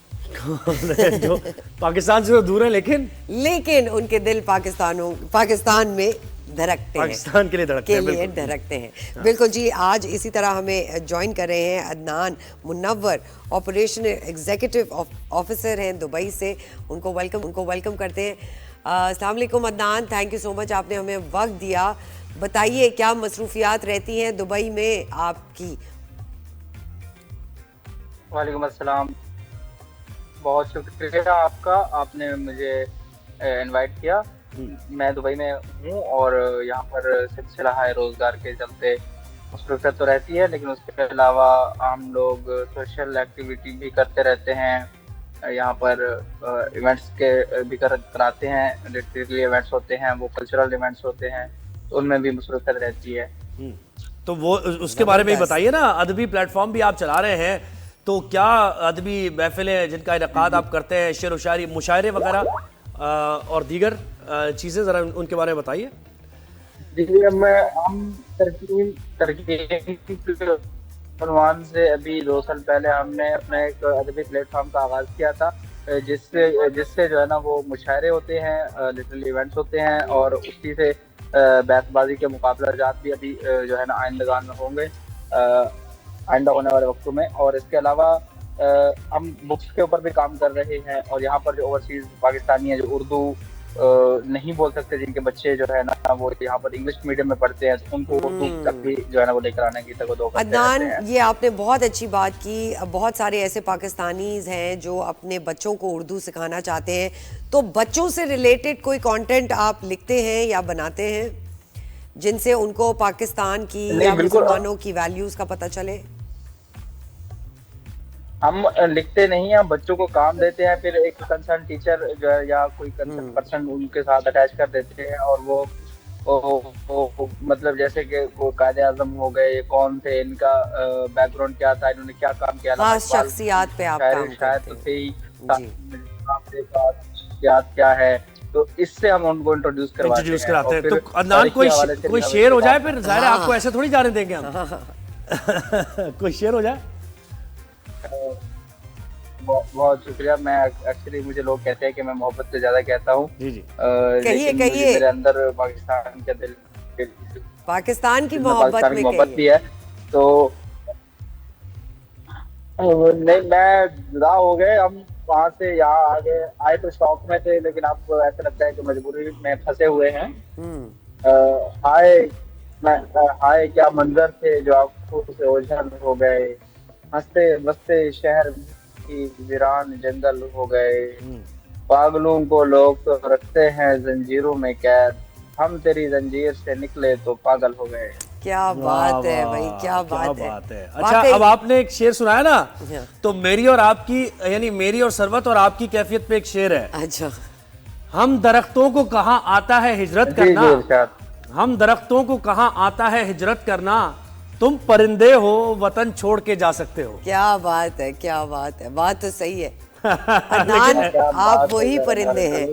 जो पाकिस्तान से तो दूर है, लेकिन उनके दिल पाकिस्तान में धड़कते हैं, पाकिस्तान के लिए धड़कते हैं। बिल्कुल जी। आज इसी तरह हमें ज्वाइन कर रहे हैं Adnan Munawwar, operation executive officer हैं दुबई से। उनको वेलकम करते हैं। अस्सलाम वालेकुम Adnan, thank you so much, आपने हमें वक्त दिया। बताइए क्या मसरूफियात रहती हैं दुबई में आपकी? वालेकुम अस्सलाम, बहुत शुक्रिया आपका, आपने मुझे इनवाइट किया। मैं दुबई में हूँ और यहाँ पर सिलसिला है रोज़गार के चलते मसरूफियत तो रहती है, लेकिन उसके अलावा हम लोग सोशल एक्टिविटी भी करते रहते हैं। यहाँ पर इवेंट्स के भी कराते हैं, लिटरेरी इवेंट्स होते हैं, वो कल्चरल इवेंट्स होते हैं, तो उनमें भी मसरूफियत रहती है। तो वो उसके बारे में ही बताइए ना। अदबी प्लेटफॉर्म भी आप चला रहे हैं, तो क्या अदबी महफिलें जिनका इनेकाद आप करते हैं, शेर व शायरी, मुशायरे वगैरह और दीगर चीज़ें, ज़रा उनके बारे में बताइए। जी, हम तरकीब उन्वान से अभी 2 साल पहले हमने अपने एक अदबी प्लेटफॉर्म का आगाज़ किया था, जिससे जो है ना वो मुशायरे होते हैं, लिटिल इवेंट्स होते हैं, और उसी से बहसबाजी के मुकाबला जात भी अभी जो है ना आइंदगान में होंगे, आइंदा होने वाले वक्तों में। और इसके अलावा हम बुक्स के ऊपर भी काम कर रहे हैं, और यहाँ पर जो ओवरसीज पाकिस्तानी है जो उर्दू नहीं बोल सकते, जिनके बच्चे जो है ना वो यहाँ पर इंग्लिश मीडियम में पढ़ते हैं, तो उनको उर्दू तक भी जो है ना वो लेकर आने की तगदो करते अदनान, रहते हैं। ये आपने बहुत अच्छी बात की। बहुत सारे ऐसे पाकिस्तानीज हैं जो अपने बच्चों को उर्दू सिखाना चाहते हैं, तो बच्चों से रिलेटेड कोई कंटेंट आप लिखते हैं या बनाते हैं जिनसे उनको पाकिस्तान की या मुसलमानों की वैल्यूज का पता चले? हम लिखते नहीं हैं, हम बच्चों को काम देते हैं, फिर एक कंसर्न टीचर जो है या कोई कंसर्न पर्सन उनके साथ अटैच कर देते हैं, और वो मतलब जैसे कि वो कायदे आजम हो गए, कौन थे, इनका बैकग्राउंड क्या था, इन्होंने क्या काम किया, खास शख्सियात पे आप काम करते हैं। थे ही शख्सियात क्या है, तो इससे हम उनको इंट्रोड्यूस कराते हैं। तो अदनान, कोई शेर हो जाए, फिर जाहिर है आपको ऐसे थोड़ी जाने देंगे हम। कोई शेर हो जाए। बहुत शुक्रिया। मैं एक्चुअली, मुझे लोग कहते हैं कि मैं मोहब्बत से ज्यादा कहता हूँ। जी जी, कहिए कहिए। मेरे अंदर पाकिस्तान के दिल, पाकिस्तान की मोहब्बत भी है, तो नहीं, मैं जुदा हो गए, हम वहाँ से यहाँ आ गए, आए तो शौक में थे, लेकिन अब ऐसा लगता है कि मजबूरी में फंसे हुए हैं। हाय क्या मंजर थे जो आंखों से ओझल हो गए, हंसते बसते शहर की वीरान जंगल हो गए, पागलों को लोग तो रखते हैं जंजीरों में कैद, हम तेरी जंजीर से निकले तो पागल हो गए। क्या बात है भाई, क्या बात है। अच्छा, अब आपने एक शेर सुनाया ना, तो मेरी और आपकी, यानी मेरी और सरवत और आपकी कैफियत पे एक शेर है। अच्छा, हम दरख्तों को कहाँ आता है हिजरत करना, हम दरख्तों को कहाँ आता है हिजरत करना, तुम परिंदे हो वतन छोड़ के जा सकते हो। क्या बात है, क्या बात है, बात तो सही है। अदनान, आप वही परिंदे हैं।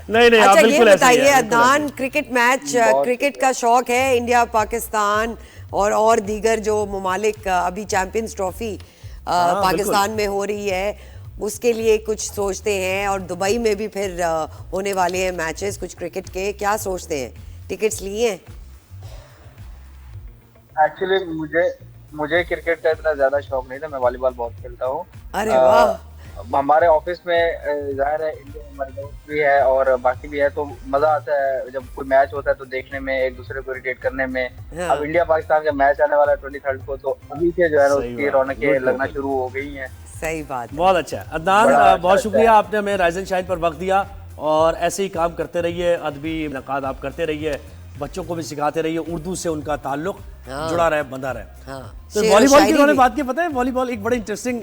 नहीं, अच्छा, ये बताइए अदनान, क्रिकेट मैच, क्रिकेट का शौक है? इंडिया पाकिस्तान और दीगर जो ममालिक अभी चैंपियंस ट्रॉफी पाकिस्तान में हो रही है, उसके लिए कुछ सोचते हैं, और दुबई में भी फिर होने वाले हैं मैचेस कुछ क्रिकेट के, क्या सोचते हैं? टिकट्स लिए हैं? एक्चुअली मुझे क्रिकेट का इतना ज्यादा शौक नहीं था, मैं वॉलीबॉल बहुत खेलता हूँ। अरे वाह। हमारे ऑफिस में जाहिर है इंडिया हमारे दोस्त भी है और बाकी भी है, तो मजा आता है जब कोई मैच होता है तो देखने में, एक दूसरे को इरिटेट करने में। हाँ। अब इंडिया पाकिस्तान का मैच आने वाला है 23 को, तो अभी से जो है उसकी रौनकें लगना शुरू हो गई हैं। सही बात है। बहुत अच्छा है अदनान, बहुत शुक्रिया, आपने हमें राइजिंग शाइन पर वक्त दिया, और ऐसे ही काम करते रहिए, अदबी इनकाद आप करते रहिए, बच्चों को भी सिखाते रहिए, उर्दू से उनका ताल्लुक जुड़ा रहे, बंधा रहे। तो वॉलीबॉल की उन्होंने बात की, पता है वॉलीबॉल एक बड़ी इंटरेस्टिंग,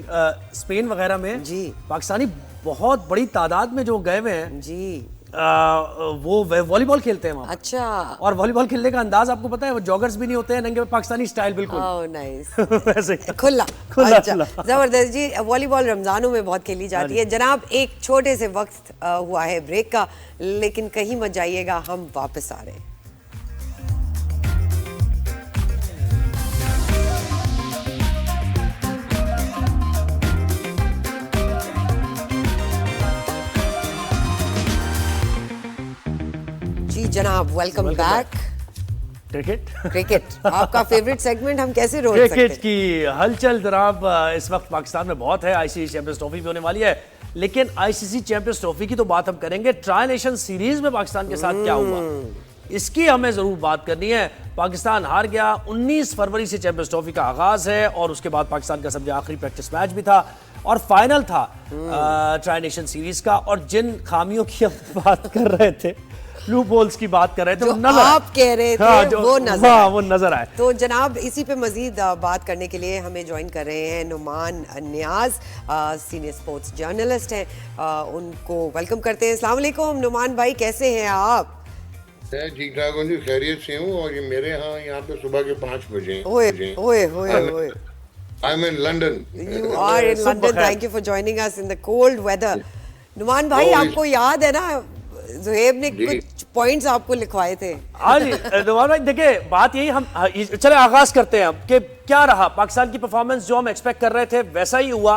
स्पेन वगैरह में जी पाकिस्तानी बहुत बड़ी तादाद में जो गए हुए हैं जी, वो वॉलीबॉल खेलते हैं वहाँ। अच्छा। और वॉलीबॉल खेलने का अंदाज आपको पता है, वो जॉगर्स भी नहीं होते हैं, नंगे पाकिस्तानी स्टाइल बिल्कुल। Oh nice. वैसे खुला। अच्छा, खुला। जबरदस्त जी। वॉलीबॉल रमजानों में बहुत खेली जाती है। जनाब, एक छोटे से वक्त हुआ है ब्रेक का, लेकिन कहीं मत जाइएगा, हम वापस आ रहे हैं। जी जनाब, वेलकम बैक। क्रिकेट आपका फेवरेट सेगमेंट, हम कैसे रोक सकते हैं? क्रिकेट की हलचल जनाब इस वक्त पाकिस्तान में बहुत है। आईसीसी चैंपियंस ट्रॉफी भी होने वाली है, लेकिन आईसीसी चैंपियंस ट्रॉफी की तो बात हम करेंगे, ट्राई नेशन सीरीज में पाकिस्तान के साथ क्या हुआ इसकी हमें जरूर बात करनी है। पाकिस्तान हार गया, 19 फरवरी से चैंपियंस ट्रॉफी का आगाज है, और उसके बाद पाकिस्तान का सबसे आखिरी प्रैक्टिस मैच भी था और फाइनल था ट्राई नेशन सीरीज का। और जिन खामियों की हम बात कर रहे थे, लूप होल्स की बात कर रहे थे, जो आप कह रहे थे, वो नजर आए। तो जनाब, इसी पे मजीद बात करने के लिए हमें ज्वाइन कर रहे हैं नुमान नियाज, सीनियर स्पोर्ट्स जर्नलिस्ट हैं, उनको वेलकम करते हैं। अस्सलाम वालेकुम नुमान भाई, कैसे हैं आप? मैं ठीक ठाक हूँ जी, खैरियत से हूँ। और ये मेरे यहाँ पे सुबह के 5 बजे ओए बजे ओए ओए ओए I am in London. You are in सुबह London. खैर। Thank you for joining us in the cold weather. Numan भाई, No, आपको याद है ना, जुहेब ने जी। कुछ पॉइंट्स आपको लिखवाए थे। हाँ जी नुमान भाई, देखिए बात यही, हम चले आगाज करते हैं अब कि क्या रहा पाकिस्तान की परफॉर्मेंस। जो हम एक्सपेक्ट कर रहे थे वैसा ही हुआ।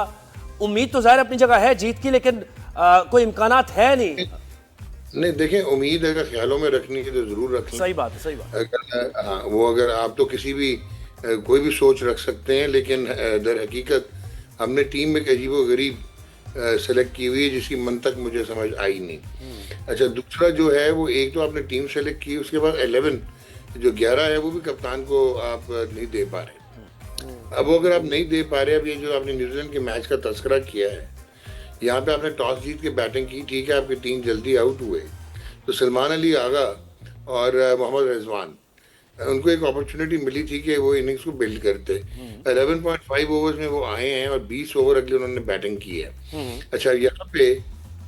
उम्मीद तो जाहिर अपनी जगह है जीत की, लेकिन कोई इम्कानात है नहीं। नहीं देखें, उम्मीद अगर ख्यालों में रखनी है तो जरूर रखें। सही बात है, सही बात। अगर हाँ, वो अगर आप तो किसी भी कोई भी सोच रख सकते हैं, लेकिन दर हकीकत हमने टीम में एक अजीबो गरीब सेलेक्ट की हुई है जिसकी मंतक मुझे समझ आई नहीं। अच्छा, दूसरा जो है वो, एक तो आपने टीम सेलेक्ट की, उसके बाद 11 जो 11 है वो भी कप्तान को आप नहीं दे पा रहे। अब वो अगर आप नहीं दे पा रहे, अब ये जो आपने न्यूजीलैंड के मैच का तस्करा किया है, यहाँ पे आपने टॉस जीत के बैटिंग की, ठीक है, आपकी टीम जल्दी आउट हुए, तो सलमान अली आगा और मोहम्मद रिजवान, उनको एक अपॉर्चुनिटी मिली थी कि वो इनिंग्स को बिल्ड करते। 11.5 ओवर्स में वो आए हैं और 20 ओवर अगले उन्होंने बैटिंग की है। अच्छा, यहाँ पे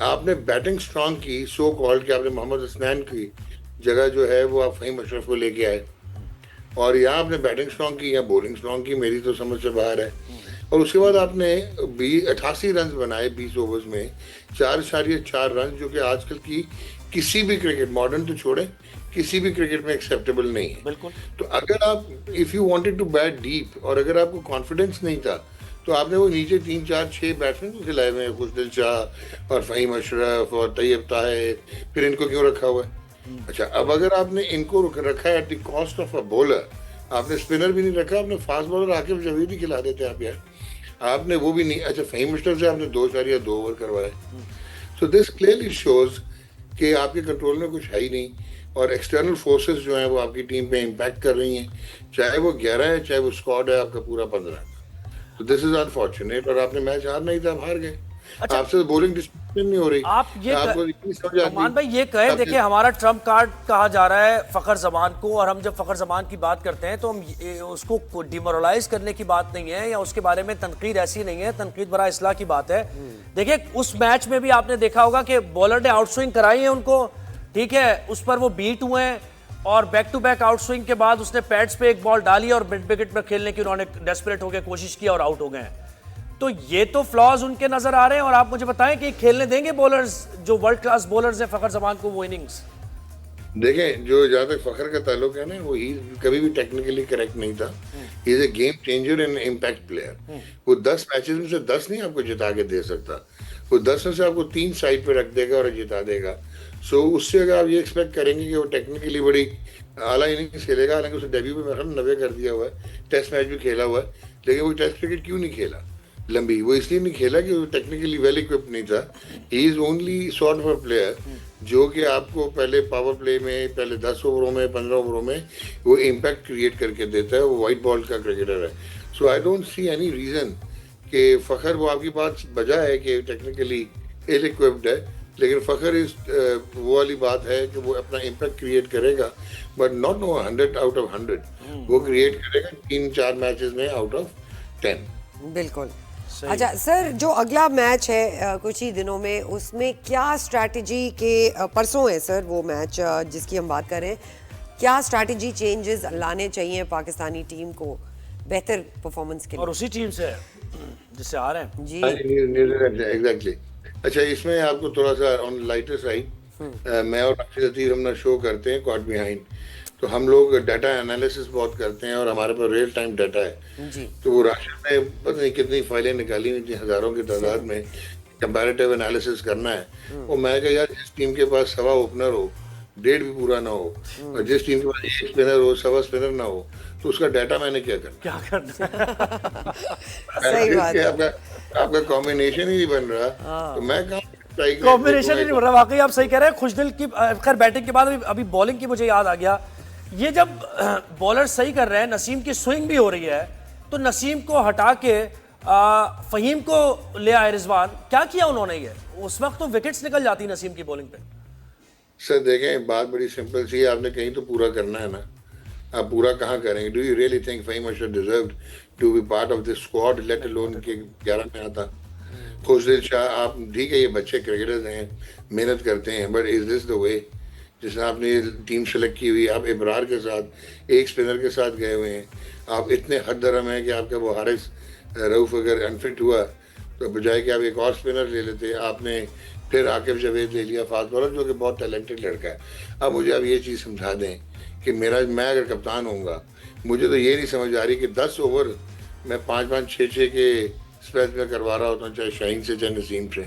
आपने बैटिंग स्ट्रांग की, सो कॉल्ड कि आपने मोहम्मद हसनैन की जगह जो है वो आप फ़हीम अशरफ को लेके आए, और यहाँ आपने बैटिंग स्ट्रांग की या बॉलिंग स्ट्रांग की, मेरी तो समझ से बाहर है। और उसके बाद आपने 88 रन बनाए 20 ओवर्स में, 4.4 रन, जो कि आजकल की किसी भी क्रिकेट, मॉडर्न तो छोड़े, किसी भी क्रिकेट में एक्सेप्टेबल नहीं है। बिल्कुल। तो अगर आप, if you wanted to bat deep, और अगर आपको कॉन्फिडेंस नहीं था, तो आपने वो नीचे 3 4 6 बैट्समैन को खिलाए हुए हैं, खुशदिल शाह और फ़हीम अशरफ और तैयब ताहिर, फिर इनको क्यों रखा हुआ है? अच्छा, अब अगर आपने इनको रखा है at the cost of a bowler, आपने स्पिनर भी नहीं रखा, आपने फास्ट बॉलर आकिब जवेद ही खिला देते आप यार, आपने वो भी नहीं। अच्छा, फ़हीम अशरफ से आपने 2 ओवर करवाए। सो दिस क्लियरली शोज कि आपके कंट्रोल में कुछ है ही नहीं, और एक्सटर्नल फोर्सेस जो हैं वो आपकी टीम पे इम्पैक्ट कर रही हैं, चाहे वो 11 है, चाहे वो स्क्वाड है आपका पूरा 15। तो दिस इज अनफॉर्चुनेट, और आपने मैच हारना ही था, आप हार गए। अच्छा, आपसे बॉलिंग डिसिप्लिन नहीं हो रही। आप ये आपको इतनी समझ आती- नुमान भाई ये कहे, देखिए हमारा ट्रम्प कार्ड कहा जा रहा है फखर जमान को, और हम जब फखर जमान की बात करते हैं तो हम उसको डिमोरलाइज करने की बात नहीं है, या उसके बारे में तनकीद ऐसी नहीं है, तनकीद बरा इस्लाह की बात है। देखिए उस मैच में भी आपने देखा होगा कि बॉलर ने आउटस्विंग कराई है उनको, ठीक है, उस पर वो बीट हुए हैं, और बैक टू बैक आउटस्विंग के बाद उसने पैड्स पे एक बॉल डाली और मिड विकेट में खेलने की उन्होंने डेस्परेट होकर कोशिश की और आउट हो गए हैं। तो ये तो फ्लॉज उनके नजर आ रहे हैं, और आप मुझे बताएं कि खेलने देंगे बॉलर्स जो वर्ल्ड क्लास बॉलर्स हैं फखर जमान को वो इनिंग्स? देखें, जो जहाँ तक फखर का ताल्लुक है ना, वो ही कभी भी टेक्निकली करेक्ट नहीं था। He is a game changer and impact player. वो 10 मैचेस में से 10 नहीं आपको जिता के दे सकता, वो 10 में से आपको 3 साइड पे रख देगा और जिता देगा। सो उससे अगर आप ये एक्सपेक्ट करेंगे कि वो टेक्निकली बड़ी आला इनिंग्स खेलेगा, हालांकि उसने डेब्यू में मेरा 90 कर दिया हुआ है, टेस्ट मैच भी खेला हुआ है, लेकिन वो टेस्ट क्रिकेट क्यों नहीं खेला लंबी? वो इसलिए नहीं खेला कि वो टेक्निकली वेल इक्विप्ड नहीं था। He is only sort of a player जो कि आपको पहले पावर प्ले में, पहले 10 ओवरों में, 15 ओवरों में वो इम्पैक्ट क्रिएट करके देता है। वो वाइट बॉल का क्रिकेटर है। So I don't see any reason कि फखर, वो आपकी बात बजा है कि टेक्निकली इल इक्विप्ड है, लेकिन फखर इस वो वाली बात है कि वो अपना इम्पैक्ट क्रिएट करेगा, but not know 100 out of 100। वो क्रिएट करेगा 3-4 मैचेस में आउट ऑफ 10। बिल्कुल। अच्छा सर, जो अगला मैच है कुछ ही दिनों में, उसमें क्या स्ट्रैटेजी के परसों है सर वो मैच जिसकी हम बात कर रहे हैं, क्या स्ट्रैटेजी चेंजेस लाने चाहिए पाकिस्तानी टीम को बेहतर परफॉर्मेंस के लिए? और उसी टीम से जिससे आ रहे हैं जी एग्जैक्टली। अच्छा, इसमें आपको थोड़ा सा ऑन लाइटर साइड, मैं और राशिद अतीर अपना शो करते हैं कॉट बिहाइंड, तो हम लोग डाटा एनालिसिस बहुत करते हैं और हमारे पास रियल टाइम डाटा है जी। तो वो राशिद ने पता नहीं कितनी फाइलें निकाली हुई थी, हजारों की तादाद में, कंपैरेटिव एनालिसिस करना है। और मैं कहा यार, जिस टीम के पास 1.25 ओपनर हो, 1.5 भी पूरा ना हो, और जिस टीम के पास 1 स्पिनर हो, 1.25 स्पिनर ना हो, तो उसका डाटा मैंने क्या करना? क्या करना? सही बात है। आपका कॉम्बिनेशन ही नहीं बन रहा, तो मैं कहाँ कॉम्बिनेशन ही नहीं बन रहा। वाकई आप सही कह रहे हैं। खुशदिल की खैर बैटिंग के बाद अभी बॉलिंग की मुझे याद आ गया, ये जब बॉलर सही कर रहे हैं, नसीम की स्विंग भी हो रही है, तो नसीम को हटा के फहीम को ले आए रिजवान। क्या किया उन्होंने? ये उस वक्त तो विकेट्स निकल जाती नसीम की बॉलिंग पे। सर देखें, बात बड़ी सिंपल सी है, आपने कहीं तो पूरा करना है ना। आप पूरा कहाँ करेंगे? Do you really think Faheem Ashraf deserved to be part of this squad, let alone के 11 में आता? खुशदिल शाह, आप ठीक है, ये बच्चे क्रिकेटर्स हैं, मेहनत करते हैं, but is this the way जैसे आपने टीम सेलेक्ट की हुई, आप इब्रार के साथ एक स्पिनर के साथ गए हुए हैं, आप इतने हद दरम हैं कि आपका वो हारिस रऊफ अगर अनफिट हुआ तो बजाय कि आप एक और स्पिनर ले लेते, आपने फिर आकिब जावेद ले लिया फास्ट बॉलर, जो कि बहुत टैलेंटेड लड़का है। अब मुझे आप ये चीज़ समझा दें कि मैं अगर कप्तान होऊंगा, मुझे तो ये नहीं समझ आ रही कि 10 ओवर मैं 5-5, 6-6 के स्पेस में करवा रहा होता हूँ, चाहे शाहीन से चाहे नसीम से।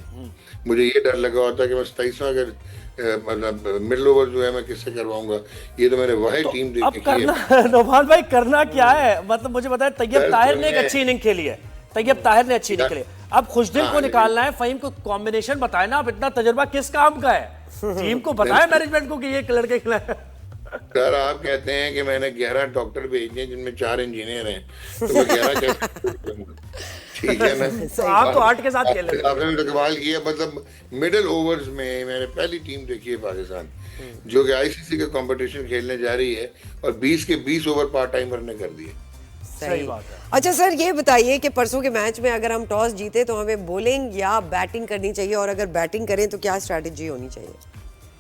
मुझे ये डर लगा होता कि मैं 27वां अगर मतलब मिडल ओवर जो है मैं किससे करवाऊंगा। ये तो मैंने वही टीम अब देखी करना है। नौमान भाई करना क्या है, मतलब मुझे बताया तैयब ताहिर ने एक अच्छी इनिंग खेली है, तैयब ताहिर ने अच्छी इनिंग खेली। अब खुशदिल को निकालना है, फहीम को कॉम्बिनेशन बताए ना, अब इतना तजुर्बा किस काम का है, टीम को बताए मैनेजमेंट को कि ये लड़के खिलाए। सर आप कहते हैं कि मैंने 11 डॉक्टर भेजे हैं जिनमें 4 इंजीनियर हैं, तो मैं 11 कैसे ठीक है ना। तो आप तो 8 के साथ खेल रहे थे। आपने तो कमाल किया, मतलब मिडिल ओवर्स में मैंने पहली टीम देखी है पाकिस्तान जो कि आईसीसी का कंपटीशन खेलने जा रही है और 20 के 20 ओवर पार्ट टाइमर ने कर दिए। सही बात है। अच्छा सर, ये बताइए कि परसों के मैच में अगर हम टॉस जीते तो हमें बॉलिंग या बैटिंग करनी चाहिए, और अगर बैटिंग करें तो क्या स्ट्रैटेजी होनी चाहिए?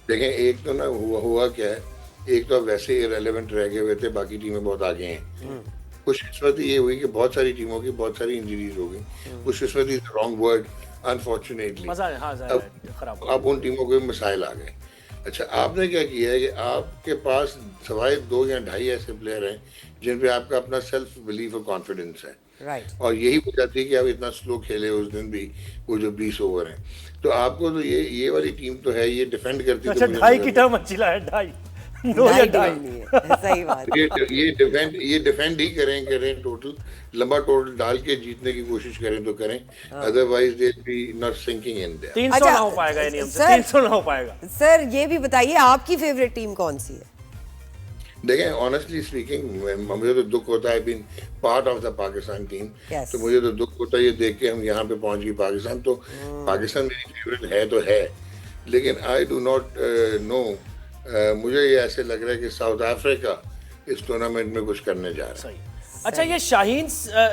देखें, एक तो ना हुआ क्या है, एक तो वैसे इरेलेवेंट रह गए हुए थे, बाकी टीमें बहुत आगे हैं। खुशकिस्मती ये हुई कि बहुत सारी टीमों की बहुत सारी इंजरीज हो गई। खुशकिस्मती इज रॉन्ग वर्ड, अनफॉर्चुनेटली। अब उन टीमों को मसाइल आ गए। अच्छा, आपने क्या किया है कि आपके पास सवाए 2 या 2.5 ऐसे प्लेयर हैं जिन पे आपका अपना सेल्फ बिलीफ और कॉन्फिडेंस है, राइट। और यही वजह थी कि आप इतना स्लो खेले उस दिन भी, वो जो 20 ओवर हैं। तो आपको तो ये वाली टीम तो है, ये डिफेंड करती अच्छा, 2.5 की टर्म अच्छी लाया, 2.5 2 या 2.5 नहीं है, सही बात। ये डिफेंड ही करें टोटल, लंबा टोटल डाल के जीतने की कोशिश करें तो करें, otherwise they be not sinking in there. 300 ना हो पाएगा, ये नियम से 300 ना हो पाएगा। सर ये भी बताइए आपकी फेवरेट टीम कौन सी है? देखें, ऑनेस्टली स्पीकिंग मुझे तो दुख होता है, being part of the Pakistan team, Yes. तो मुझे तो दुख होता है ये देख के हम यहाँ पे पहुंच गई पाकिस्तान। तो पाकिस्तान मेरी फेवरेट है तो है, लेकिन आई डू नॉट नो, मुझे ये ऐसे लग रहा है कि साउथ अफ्रीका इस टूर्नामेंट में कुछ करने जा रहा है। सही। अच्छा, ये शाहीन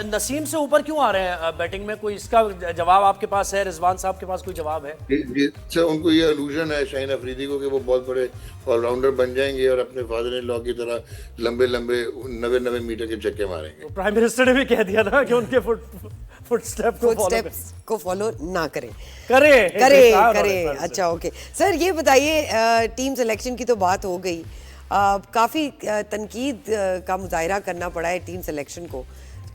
नसीम से ऊपर क्यों आ रहे हैं बैटिंग में? कोई इसका जवाब आपके पास है? रिजवान साहब के पास कोई जवाब है? सर, उनको ये इल्यूजन है शाहीन अफरीदी को कि वो बहुत बड़े ऑलराउंडर बन जाएंगे और अपने फादर इन लॉ की तरह लंबे 90 मीटर के चक्के मारेंगे। तो प्राइम मिनिस्टर ने भी कह दिया ना कि उनके फुटस्टेप्स को फॉलो ना करें। करें। अच्छा, ओके सर, ये बताइए टीम सिलेक्शन की तो बात हो गई, काफ़ी तनकीद का मुजाहरा करना पड़ा है टीम सिलेक्शन को,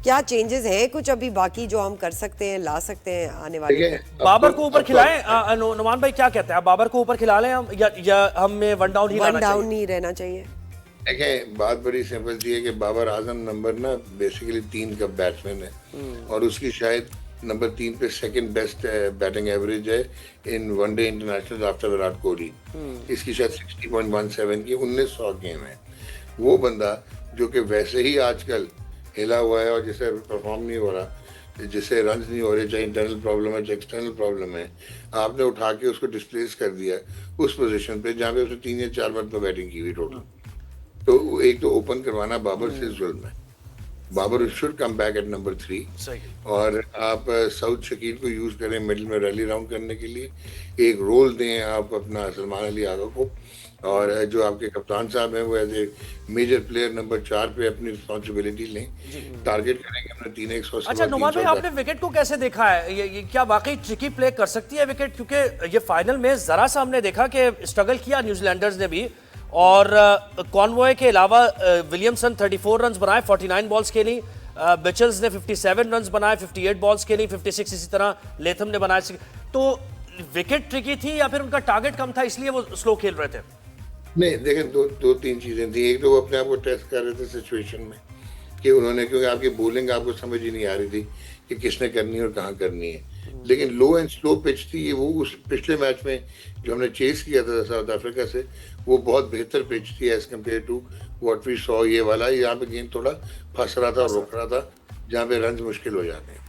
क्या चेंजेस हैं कुछ अभी बाकी जो हम कर सकते हैं, ला सकते हैं आने वाले? बाबर को ऊपर खिलाएं? नुमान भाई क्या कहते हैं, बाबर को ऊपर खिला लें हम, या हमें वन डाउन ही रहना चाहिए? देखें, बात बड़ी सिंपल सी है कि बाबर आजम नंबर ना बेसिकली 3 का बैट्समैन है और उसकी शायद नंबर 3 पे सेकंड बेस्ट बैटिंग एवरेज है इन one day international after Virat Kohli. इसकी शायद 60.17 की 1900 गेम है। वो बंदा जो कि वैसे ही आजकल हिला हुआ है और जिसे परफॉर्म नहीं हो रहा, जिससे रन नहीं हो रहे, चाहे इंटरनल प्रॉब्लम है चाहे एक्सटर्नल प्रॉब्लम है, आपने उठा के उसको डिस्प्लेस कर दिया उस पोजीशन पे जहाँ पे उसने 3 या 4 मरतबा बैटिंग की हुई टोटल। तो एक तो ओपन करवाना बाबर से जुल्म है। Babar should come back at number 3 और आप साउथ शकील को यूज करें मिडिल में रैली राउंड करने के लिए, एक रोल दें आप अपना सलमान अली आगा को, और जो आपके कप्तान साहब हैं वो as a major player number 4 पे अपनी रिस्पॉन्सिबिलिटी लें, टारगेट करेंगे हमने 3-100। अच्छा नुमान भाई, आपने विकेट को कैसे देखा है? ये क्या वाकई ट्रिकी प्ले कर सकती है विकेट? क्योंकि ये फाइनल में जरा सा हमने देखा कि स्ट्रगल किया न्यूजीलैंडर्स ने भी, और कॉनवॉय के अलावा विलियमसन 34 रन बनाए 49 बॉल्स खेली, बिचल्स ने 57 रन बनाए 58 बॉल्स खेली, 56 इसी तरह लेथम ने बनाए। तो विकेट ट्रिकी थी या फिर उनका टारगेट कम था इसलिए वो स्लो खेल रहे थे? नहीं, देखें, दो तीन चीजें थी। एक तो वो अपने आप को टेस्ट कर रहे थे सिचुएशन में कि उन्होंने, क्योंकि आपकी बॉलिंग आपको समझ ही नहीं आ रही थी कि किसने करनी है और कहाँ करनी है, लेकिन लो एंड स्लो पिच थी वो। उस पिछले मैच में जो हमने चेस किया था साउथ अफ्रीका से, वो बहुत बेहतर पिच थी as compared to what we saw. ये वाला यहाँ पे गेंद थोड़ा फंस रहा था और रुक रहा था, जहाँ पे रन मुश्किल हो जाते हैं।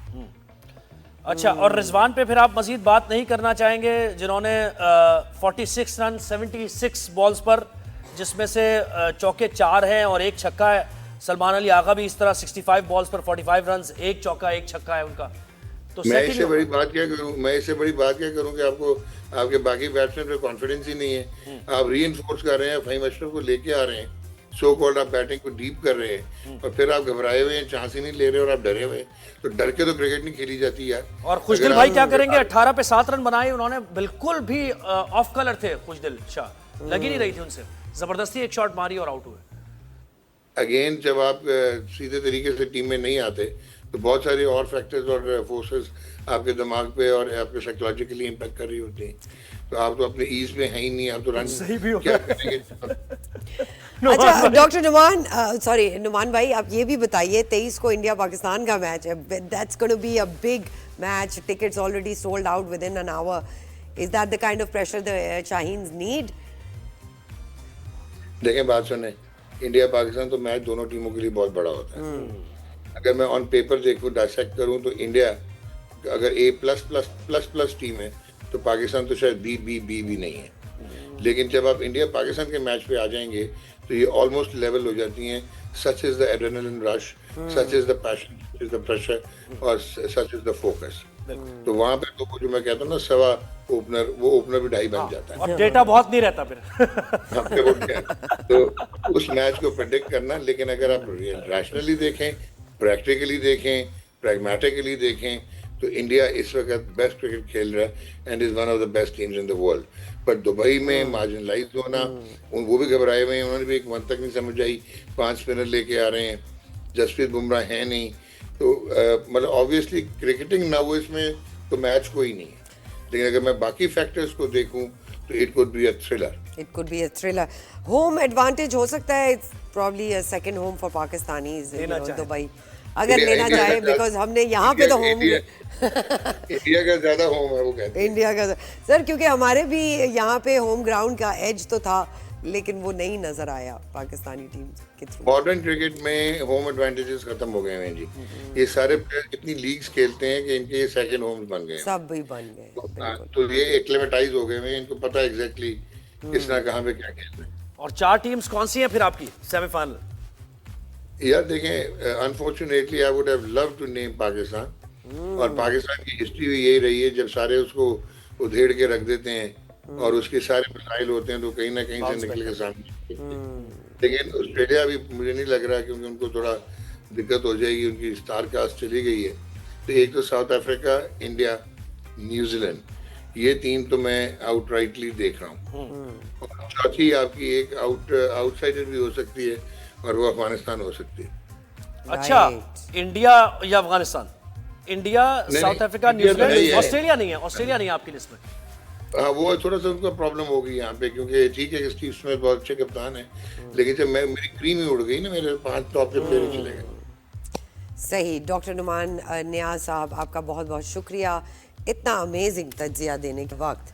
अच्छा, और रिजवान पे फिर आप मजीद बात नहीं करना चाहेंगे, जिन्होंने 46 रन 76 बॉल्स पर, जिसमें से चौके 4 हैं और 1 छक्का है। सलमान अली आगा भी इस तरह 65 बॉल्स पर 45 रन, 1 चौका 1 छक्का है उनका। तो मैं सेट ही इससे नहीं बड़ी होगा। बात क्या करूं, मैं इससे बड़ी बात क्या करूं कि आपको आपके बाकी बैट्समैन पे कॉन्फिडेंस ही नहीं है। आप रीइंफोर्स कर रहे हैं, फहीम अशरफ को लेके आ रहे हैं, सो कॉल्ड आप बैटिंग को डीप कर रहे हैं, और फिर आप घबराए हुए हैं, चांस ही नहीं ले रहे और आप डरे हुए हैं। तो डर के तो क्रिकेट नहीं खेली जाती यार। और खुशदिल अगर भाई आप- क्या करेंगे? 18 पे 7 रन बनाए उन्होंने, बिल्कुल भी ऑफ कलर थे खुशदिल शाह, लगी नहीं रही थी उनसे, जबरदस्ती एक शॉट मारी और आउट हुए। अगेन जब आप सीधे तरीके से टीम में नहीं आते तो बहुत सारे और फैक्टर्स और फोर्सेस आपके दिमाग पे और आपके साइकोलॉजिकली इम्पैक्ट कर रही होती हैं। तो आप तो अपने ईज में है ही नहीं, आप तो रन सही भी हो क्या करेंगे? अच्छा डॉक्टर नुमान, सॉरी नुमान भाई, आप ये भी बताइए 23 को इंडिया पाकिस्तान का मैच है, that's gonna be a big match, tickets already sold out with in an hour, is that the kind of pressure the Shaheen's need? देखें, बात सुने, इंडिया पाकिस्तान तो मैच दोनों टीमों के लिए बहुत बड़ा होता है। अगर मैं ऑन पेपर देखूं, डायसेक्ट करूं, तो इंडिया अगर A plus plus plus plus team है तो पाकिस्तान तो शायद बी बी बी भी नहीं है। लेकिन जब आप इंडिया पाकिस्तान के मैच पे आ जाएंगे तो ये ऑलमोस्ट लेवल हो जाती हैं। Such is the adrenaline rush, such is the passion, such is the pressure और सच इज द फोकस। तो वहां पे तो जो मैं कहता हूँ ना, सवा ओपनर, वो ओपनर भी 2.5 बन जाता है। और डेटा बहुत नहीं रहता फिर। हमने वो किया। तो उस मैच को प्रेडिक्ट करना, लेकिन अगर आप रैशनली देखें, प्रैक्टिकली देखें, प्रैग्मेटिकली देखें, तो इंडिया इस वक्त बेस्ट क्रिकेट खेल रहा है and is one of the best teams in the world. पर दुबई में मार्जिनलाइज होना, वो भी घबराए हुए हैं, उन्होंने भी एक मंतक नहीं समझ आई, 5 स्पिनर लेके आ रहे हैं, जसप्रीत बुमराह है नहीं, तो मतलब ऑब्वियसली क्रिकेटिंग ना हो इसमें तो मैच कोई नहीं है। लेकिन अगर मैं बाकी फैक्टर्स को देखूं तो it could be a thriller. It could be a thriller. Home advantage हो सकता है, it's probably a second home for Pakistanis, लेना चाहे। दुबई अगर इंडिया- लेना इंडिया चाहे, का- बिकॉज हमने यहाँ पे तो होम इंडिया का ज्यादा होम है, वो कहते हैं। इंडिया का सर, क्योंकि हमारे भी यहाँ पे होम ग्राउंड का एज तो था, लेकिन वो नहीं नजर आया पाकिस्तानी टीम के थ्रू। मॉडर्न क्रिकेट में होम एडवांटेजेस खत्म हो गए हैं जी। ये सारे प्लेयर इतनी लीग्स खेलते हैं कि इनके सेकंड होम्स बन गए हैं। सब भी बन गए बिल्कुल। तो ये एक्लेमेटाइज हो गए हैं, इनको पता है एग्जैक्टली किसना कहाँ पे क्या खेलना है। और 4 टीम्स कौन सी हैं फिर आपकी सेमीफाइनल? यार देखें, unfortunately I would have love to name Pakistan, और पाकिस्तान की हिस्ट्री भी यही रही है, जब सारे उसको उधेड़ के रख देते हैं और उसके सारे मसाइल होते हैं तो कहीं ना कहीं से निकल के सामने। लेकिन ऑस्ट्रेलिया भी मुझे नहीं लग रहा, क्योंकि उनको थोड़ा दिक्कत हो जाएगी, उनकी स्टार कास्ट चली गई है। तो एक तो साउथ अफ्रीका, इंडिया, न्यूजीलैंड, ये 3 तो मैं आउटराइटली देख रहा हूँ। और चौथी आपकी एक आउटसाइडर भी हो सकती है, और वो अफगानिस्तान हो सकती है। अच्छा, Right. इंडिया या अफगानिस्तान? इंडिया, नहीं, साउथ अफ्रीका, इंडिया तो नहीं न्यूजीलैंड, है। ऑस्ट्रेलिया नहीं है? ऑस्ट्रेलिया नहीं है आपकी लिस्ट में? हाँ, वो थोड़ा सा उनका प्रॉब्लम होगी यहाँ पे, क्योंकि ठीक है कि स्टीव स्मिथ बहुत अच्छे कप्तान है, लेकिन जब मेरी क्रीम ही उड़ गई ना, मेरे 5 टॉप के प्लेयर चले गए। सही। डॉक्टर नुमान नियाज साहब, आपका बहुत बहुत शुक्रिया इतना अमेजिंग तज्जिया देने के वक्त।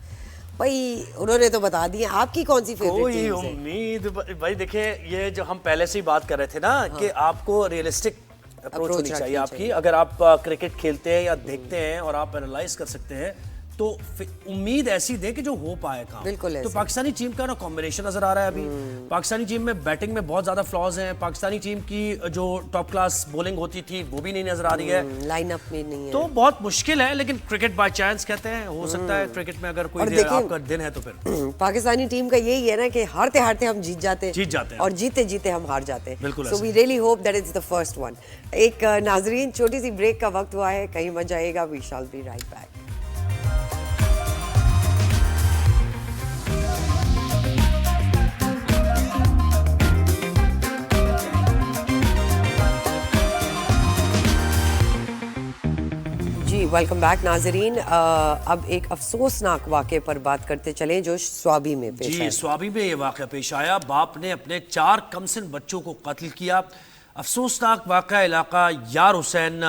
भाई उन्होंने तो बता दिया, आपकी कौन सी फेवरेट कोई टीम है? उम्मीद भाई, देखिए ये जो हम पहले से ही बात कर रहे थे ना, कि आपको रियलिस्टिक अप्रोच होनी रखनी चाहिए आपकी। चाहिए। अगर आप क्रिकेट खेलते हैं या देखते हैं और आप एनालाइज कर सकते हैं, तो उम्मीद ऐसी दे कि जो हो पाए काम। बिल्कुल तो ऐसे। पाकिस्तानी टीम का ना कॉम्बिनेशन नजर आ रहा है अभी। पाकिस्तानी टीम में बैटिंग में बहुत ज्यादा फ्लॉज हैं। पाकिस्तानी टीम की जो टॉप क्लास बॉलिंग होती थी वो भी नहीं नजर आ रही है। लाइनअप में नहीं है। तो बहुत मुश्किल है, लेकिन क्रिकेट बाय चांस कहते हैं, हो सकता है क्रिकेट में अगर और कोई देखिए- आपका दिन है तो फिर पाकिस्तानी टीम का यही है ना कि हारते हारते हम जीत जाते हैं। और जीते जीते हम हार जाते हैं। बिल्कुल सो ऐसे। We really hope that is the first one. एक नाजरीन, छोटी सी ब्रेक का वक्त हुआ है, कहीं मत जाइएगा, we shall be right back. जी वेलकम बैक नाजरीन। अब एक अफसोसनाक वाक़े पर बात करते चलें जो स्वाबी में पेश जी, आया। स्वाबी में ये वाक़या पेश आया। बाप ने अपने 4 कमसिन बच्चों को कत्ल किया। अफसोसनाक वाक़या इलाका यार हुसैन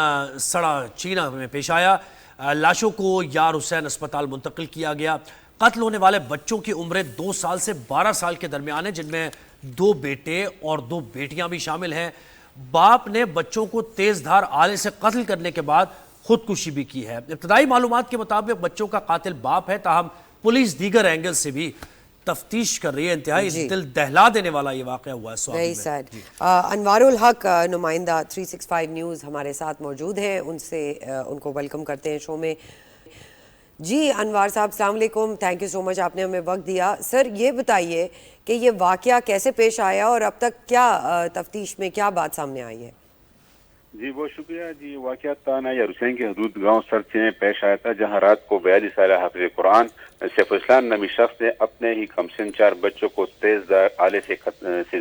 सड़ा चीना में पेश आया। लाशों को यार हुसैन अस्पताल मुंतकिल किया गया। कत्ल होने वाले बच्चों की उम्रें 2 साल से 12 साल के दरमियान है, जिनमें 2 बेटे और 2 बेटियां भी शामिल हैं। बाप ने बच्चों को तेजधार आले से कत्ल करने के बाद खुदकुशी भी की है। इब्तदाई मालूमात के मुताबिक बच्चों का कातिल बाप है, ताहम पुलिस दीगर एंगल से भी तफ्तीश कर रही है। इंतहाई दिल दहला देने वाला ये वाकया हुआ है स्वामी वेरी में। सैड। अनवारुल हक नुमाइंदा 365 न्यूज़ हमारे साथ मौजूद हैं, उनसे उनको वेलकम करते हैं शो में। जी अनवार साहब, अस्सलाम वालेकुम, थैंक यू सो मच, आपने हमें वक्त दिया। सर ये बताइए कि ये वाकया कैसे पेश आया और अब तक क्या तफ्तीश में क्या बात सामने आई है? जी बहुत शुक्रिया जी। वाक़या ताना या हुसैन के हदूद गांव सर्च में पेश आया था, जहां रात को 42 साल हाफिज कुरान सैफुल इस्लाम नामी शख्स ने अपने ही कमसिन 4 बच्चों को तेजदार आले से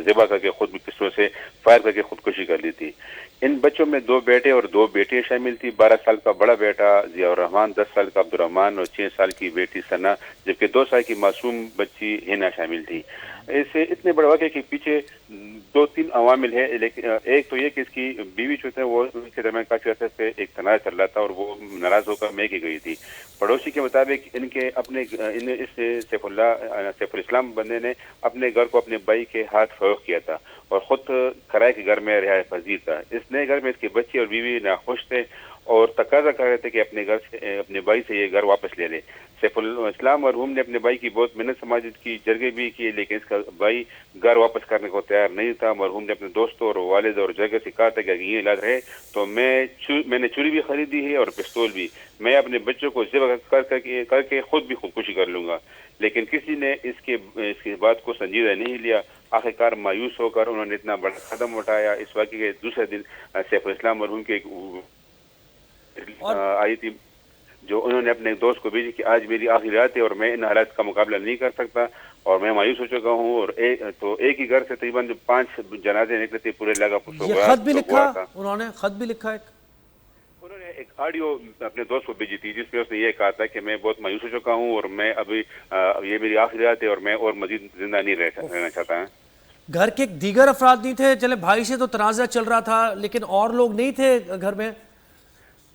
ज़िबा करके खुद भी पिस्तौल से फायर करके खुदकुशी कर ली थी। इन बच्चों में 2 बेटे और 2 बेटियां शामिल थी। 12 साल का बड़ा बेटा जियाउर रहमान, 10 साल का अब्दुर्रहमान और 6 साल की बेटी सना, जबकि 2 साल की मासूम बच्ची हिना शामिल थी। इसे इतने बड़े वाक़े के पीछे 2-3 अवामिल है, लेकिन एक तो ये कि इसकी बीवी जो थे वो उनके दरमियान काफी अर्से से एक तनाज़ चल रहा था और वो नाराज होकर महकी गई थी। पड़ोसी के मुताबिक इनके अपने इस सैफुल इस्लाम बंदे ने अपने घर को अपने भाई के हाथ फरोख्त किया था और खुद किराए के घर में रिहायश पजीर था। इस नए घर में इसके बच्चे और बीवी नाखुश थे और तकाजा कर रहे थे कि अपने भाई से ये घर वापस ले ले। सैफुल इस्लाम मरहूम ने अपने भाई की बहुत मेहनत समाजित की, जरगे भी किए, लेकिन इसका भाई घर वापस करने को तैयार नहीं था। मरहूम ने अपने दोस्तों और वालिद और जगह से कहा था कि अगर ये इलाज रहे तो मैंने छुरी भी खरीदी है और पिस्तौल भी, मैं अपने बच्चों को ज़िबा करके खुद भी खुदकुशी कर लूंगा। लेकिन किसी ने इसकी बात को संजीदा नहीं लिया। आखिरकार मायूस होकर उन्होंने इतना बड़ा कदम उठाया। इस वाक़े के दूसरे दिन सैफुल इस्लाम मरहूम के आई थी, जो उन्होंने अपने दोस्त को भेजी कि आज मेरी आखिरी रात है और मैं इन हालात का मुकाबला नहीं कर सकता और मैं मायूस हो चुका हूँ। और एक ही घर से तकरीबन 5 जनाजे निकले थे, पूरे लगा ये खत भी लिखा उन्होंने, खत भी लिखा उन्होंने एक ऑडियो अपने दोस्त को भेजी थी जिसमें उसने ये कहा था कि मैं बहुत मायूस हो चुका हूँ और मैं अभी ये मेरी आखिरी रात है और मैं और मजीद जिंदा नहीं रहना चाहता है। घर के दीगर अफराद नहीं थे? चले भाई से तो तनाज़ा चल रहा था, लेकिन और लोग नहीं थे घर में?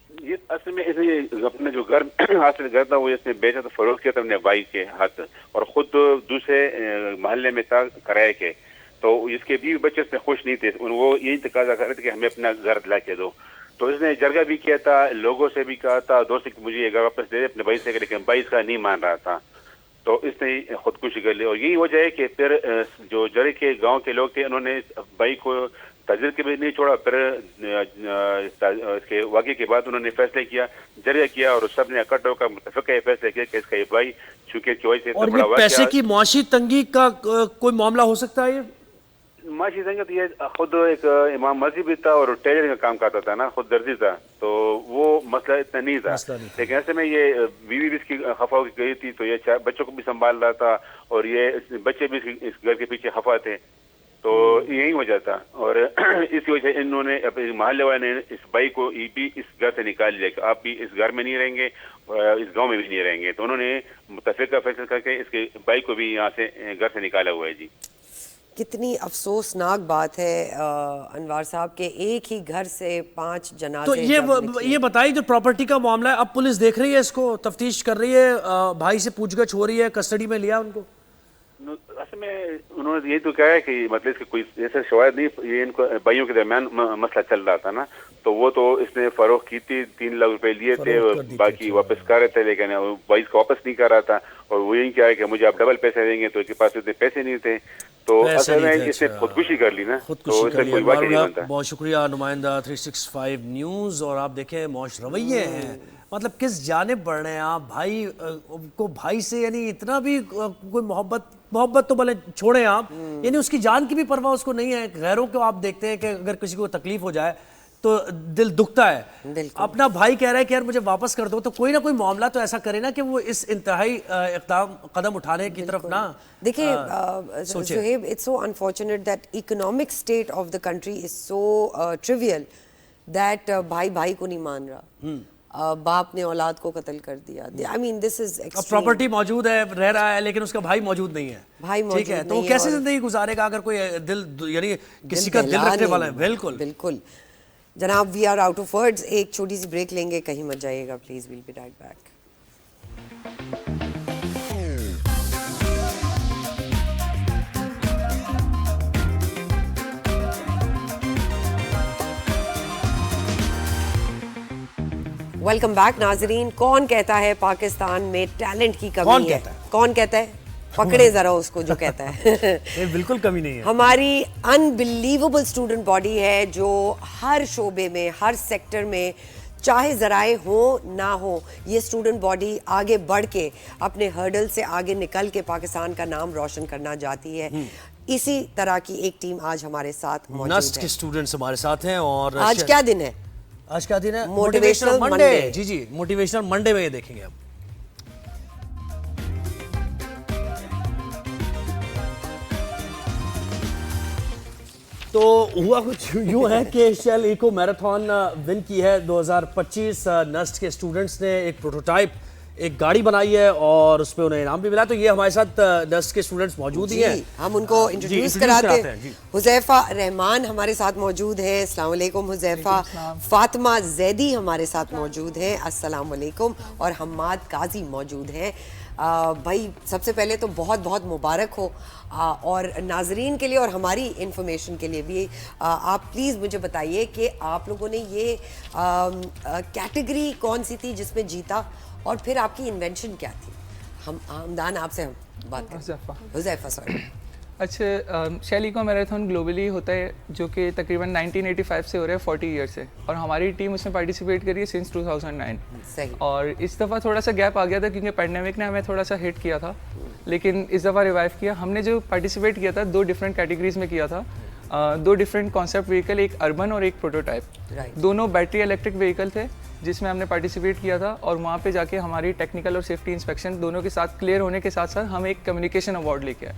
ये असल में इसने अपने जो घर हासिल घर था वो इसने बेचा तो फरोख्त किया था अपने भाई के हाथ और खुद दूसरे मोहल्ले में था किराए के। तो इसके बीवी बच्चे इसमें खुश नहीं थे, वो यही तकाजा कर रहे थे कि हमें अपना घर दिला के दो। तो इसने जरगा भी किया था, लोगों से भी कहा था, दोस्त कि मुझे ये घर वापस दे दे अपने भाई से, लेकिन भाई इसका नहीं मान रहा था। तो इसने खुदकुशी कर ली और यही वजह है कि फिर जो जरे के गांव के लोग थे उन्होंने भाई को ताजिर के भी नहीं छोड़ा। फिर इसके वाक़े के बाद उन्होंने फैसले किया, जरिया किया और सब ने इकट्ठा होकर मुतफ़िक़ ये फैसले किया कि इसका ये भाई चूंकि चोरी से और ये पैसे की मुआशी तंगी का कोई मामला हो सकता है? ये माशी संगत ये खुद एक इमाम मस्जिद भी था और टेलरिंग का काम करता था ना, खुद दर्जी था, तो वो मसला इतना नहीं था। लेकिन ऐसे में ये बीवी भी इसकी खफा हो गई थी, तो ये बच्चों को भी संभाल रहा था और ये बच्चे भी इस घर के पीछे खफा थे, तो यही वजह था। और इसी वजह से इन्होंने अपने मोहल्ले वाले ने इस भाई को भी इस घर से निकाल लिया कि आप भी इस घर में नहीं रहेंगे, इस गांव में भी नहीं रहेंगे। तो उन्होंने मुतफ़िक़ा फैसला करके इसके भाई को भी यहाँ से घर से निकाला हुआ है। जी कितनी अफसोसनाक बात है अनवार साहब के एक ही घर से 5 जनाजे। तो ये बताइए, जो प्रॉपर्टी का मामला है, अब पुलिस देख रही है इसको, तफ्तीश कर रही है, भाई से पूछगछ हो रही है, कस्टडी में लिया उनको? असल में उन्होंने ये तो कहा है कि मतलब इसके कोई ऐसे शवायद नहीं, ये इनको भाइयों के दरमियान मसला चल रहा था ना, तो वो तो इसने फरोख्त की थी, 3 लाख रुपए लिए थे और बाकी वापस कर रहे थे, लेकिन भाई इसको वापस नहीं कर रहा था और वो यही कहा है कि मुझे आप डबल पैसे देंगे, तो इसके पास इतने पैसे नहीं थे, तो असल में इसने खुदकुशी कर ली ना, तो इससे कोई वाक़ई नहीं बनता। बहुत शुक्रिया नुमाइंदा 365 न्यूज़। और आप देखें मौश रवैये हैं, मतलब किस जानिब बढ़ रहे हैं आप। भाई को भाई से यानी इतना भी कोई मोहब्बत तो भले छोड़े आप, यानी उसकी जान की भी परवाह उसको नहीं है। गैरों को आप देखते हैं कि अगर किसी को तकलीफ हो जाए तो दिल दुखता है। अपना भाई कह रहा है कि यार मुझे वापस कर दो, तो कोई ना कोई मामला तो ऐसा करे ना कि वो इस इंतहाई कदम उठाने की तरफ ना। देखिए Suhaib, it's so unfortunate that economic state of the country is so trivial that भाई को नहीं मान रहा, बाप ने औलाद को कत्ल कर दिया। I mean this is extreme. Property मौजूद है, रह रहा है, लेकिन उसका भाई मौजूद नहीं है। भाई मौजूद ठीक है, तो वो कैसे जिंदगी गुजारेगा अगर कोई दिल यानी किसी का दिल रखने वाला है? बिल्कुल बिल्कुल जनाब, we are out of words. एक छोटी सी ब्रेक लेंगे, कहीं मत जाइएगा please, will be right back. Welcome back नाजरीन। कौन कहता है पाकिस्तान में टैलेंट की कमी है? कौन कहता है? पकड़े जरा उसको जो कहता है। ये बिल्कुल कमी नहीं है। हमारी अनबिलीवेबल स्टूडेंट बॉडी है जो हर शोबे में, हर सेक्टर में, चाहे जराए हो ना हो, ये स्टूडेंट बॉडी आगे बढ़ के अपने हर्डल से आगे निकल के पाकिस्तान का नाम रोशन करना चाहती है। इसी तरह की एक टीम आज हमारे साथ मौजूद नस्ट है। के स्टूडेंट्स हमारे साथ हैं और आज क्या दिन है? आज का दिन है मोटिवेशनल मंडे। मंडे। जी जी, मोटिवेशनल मंडे में ये देखेंगे हम। तो हुआ कुछ यूं है कि शेल इको मैराथन विन की है 2025। नस्ट के स्टूडेंट्स ने एक प्रोटोटाइप, एक गाड़ी बनाई है और उसमें उन्हें इनाम भी मिला। तो ये हमारे साथ नस्ट के स्टूडेंट्स मौजूद ही हैं। हम उनको इंट्रोड्यूस कराते हैं। जी। हुजैफा रहमान हमारे साथ मौजूद है। अस्सलाम वालेकुम हुजैफा। फातिमा जैदी हमारे साथ मौजूद हैं। अस्सलाम वालेकुम। और हम्माद काजी मौजूद हैं। भाई सबसे पहले तो बहुत बहुत मुबारक हो, और नाजरीन के लिए और हमारी इंफॉर्मेशन के लिए भी आप प्लीज़ मुझे बताइए कि आप लोगों ने ये कैटेगरी कौन सी थी जिसमें जीता, और फिर आपकी इन्वेंशन क्या थी? हमदान आपसे हम बात करें। हुजैफा सॉरी। अच्छा, शेल इको मैराथन ग्लोबली होता है जो कि तकरीबन 1985 से हो रहा है, 40 ईयर से, और हमारी टीम उसमें पार्टिसिपेट करी है सिंस 2009। सही। और इस दफ़ा थोड़ा सा गैप आ गया था क्योंकि पैंडेमिक ने हमें थोड़ा सा हिट किया था, लेकिन इस दफ़ा रिवाइव किया। हमने जो पार्टिसिपेट किया था 2 डिफरेंट कैटेगरीज में किया था। 2 डिफरेंट कॉन्सेप्ट व्हीकल, एक अर्बन और एक प्रोटोटाइप। दोनों बैटरी इलेक्ट्रिक व्हीकल थे जिसमें हमने पार्टिसिपेट किया था, और वहाँ पे जाके हमारी टेक्निकल और सेफ्टी इंस्पेक्शन दोनों के साथ क्लियर होने के साथ साथ हम एक कम्युनिकेशन अवार्ड लेके आए।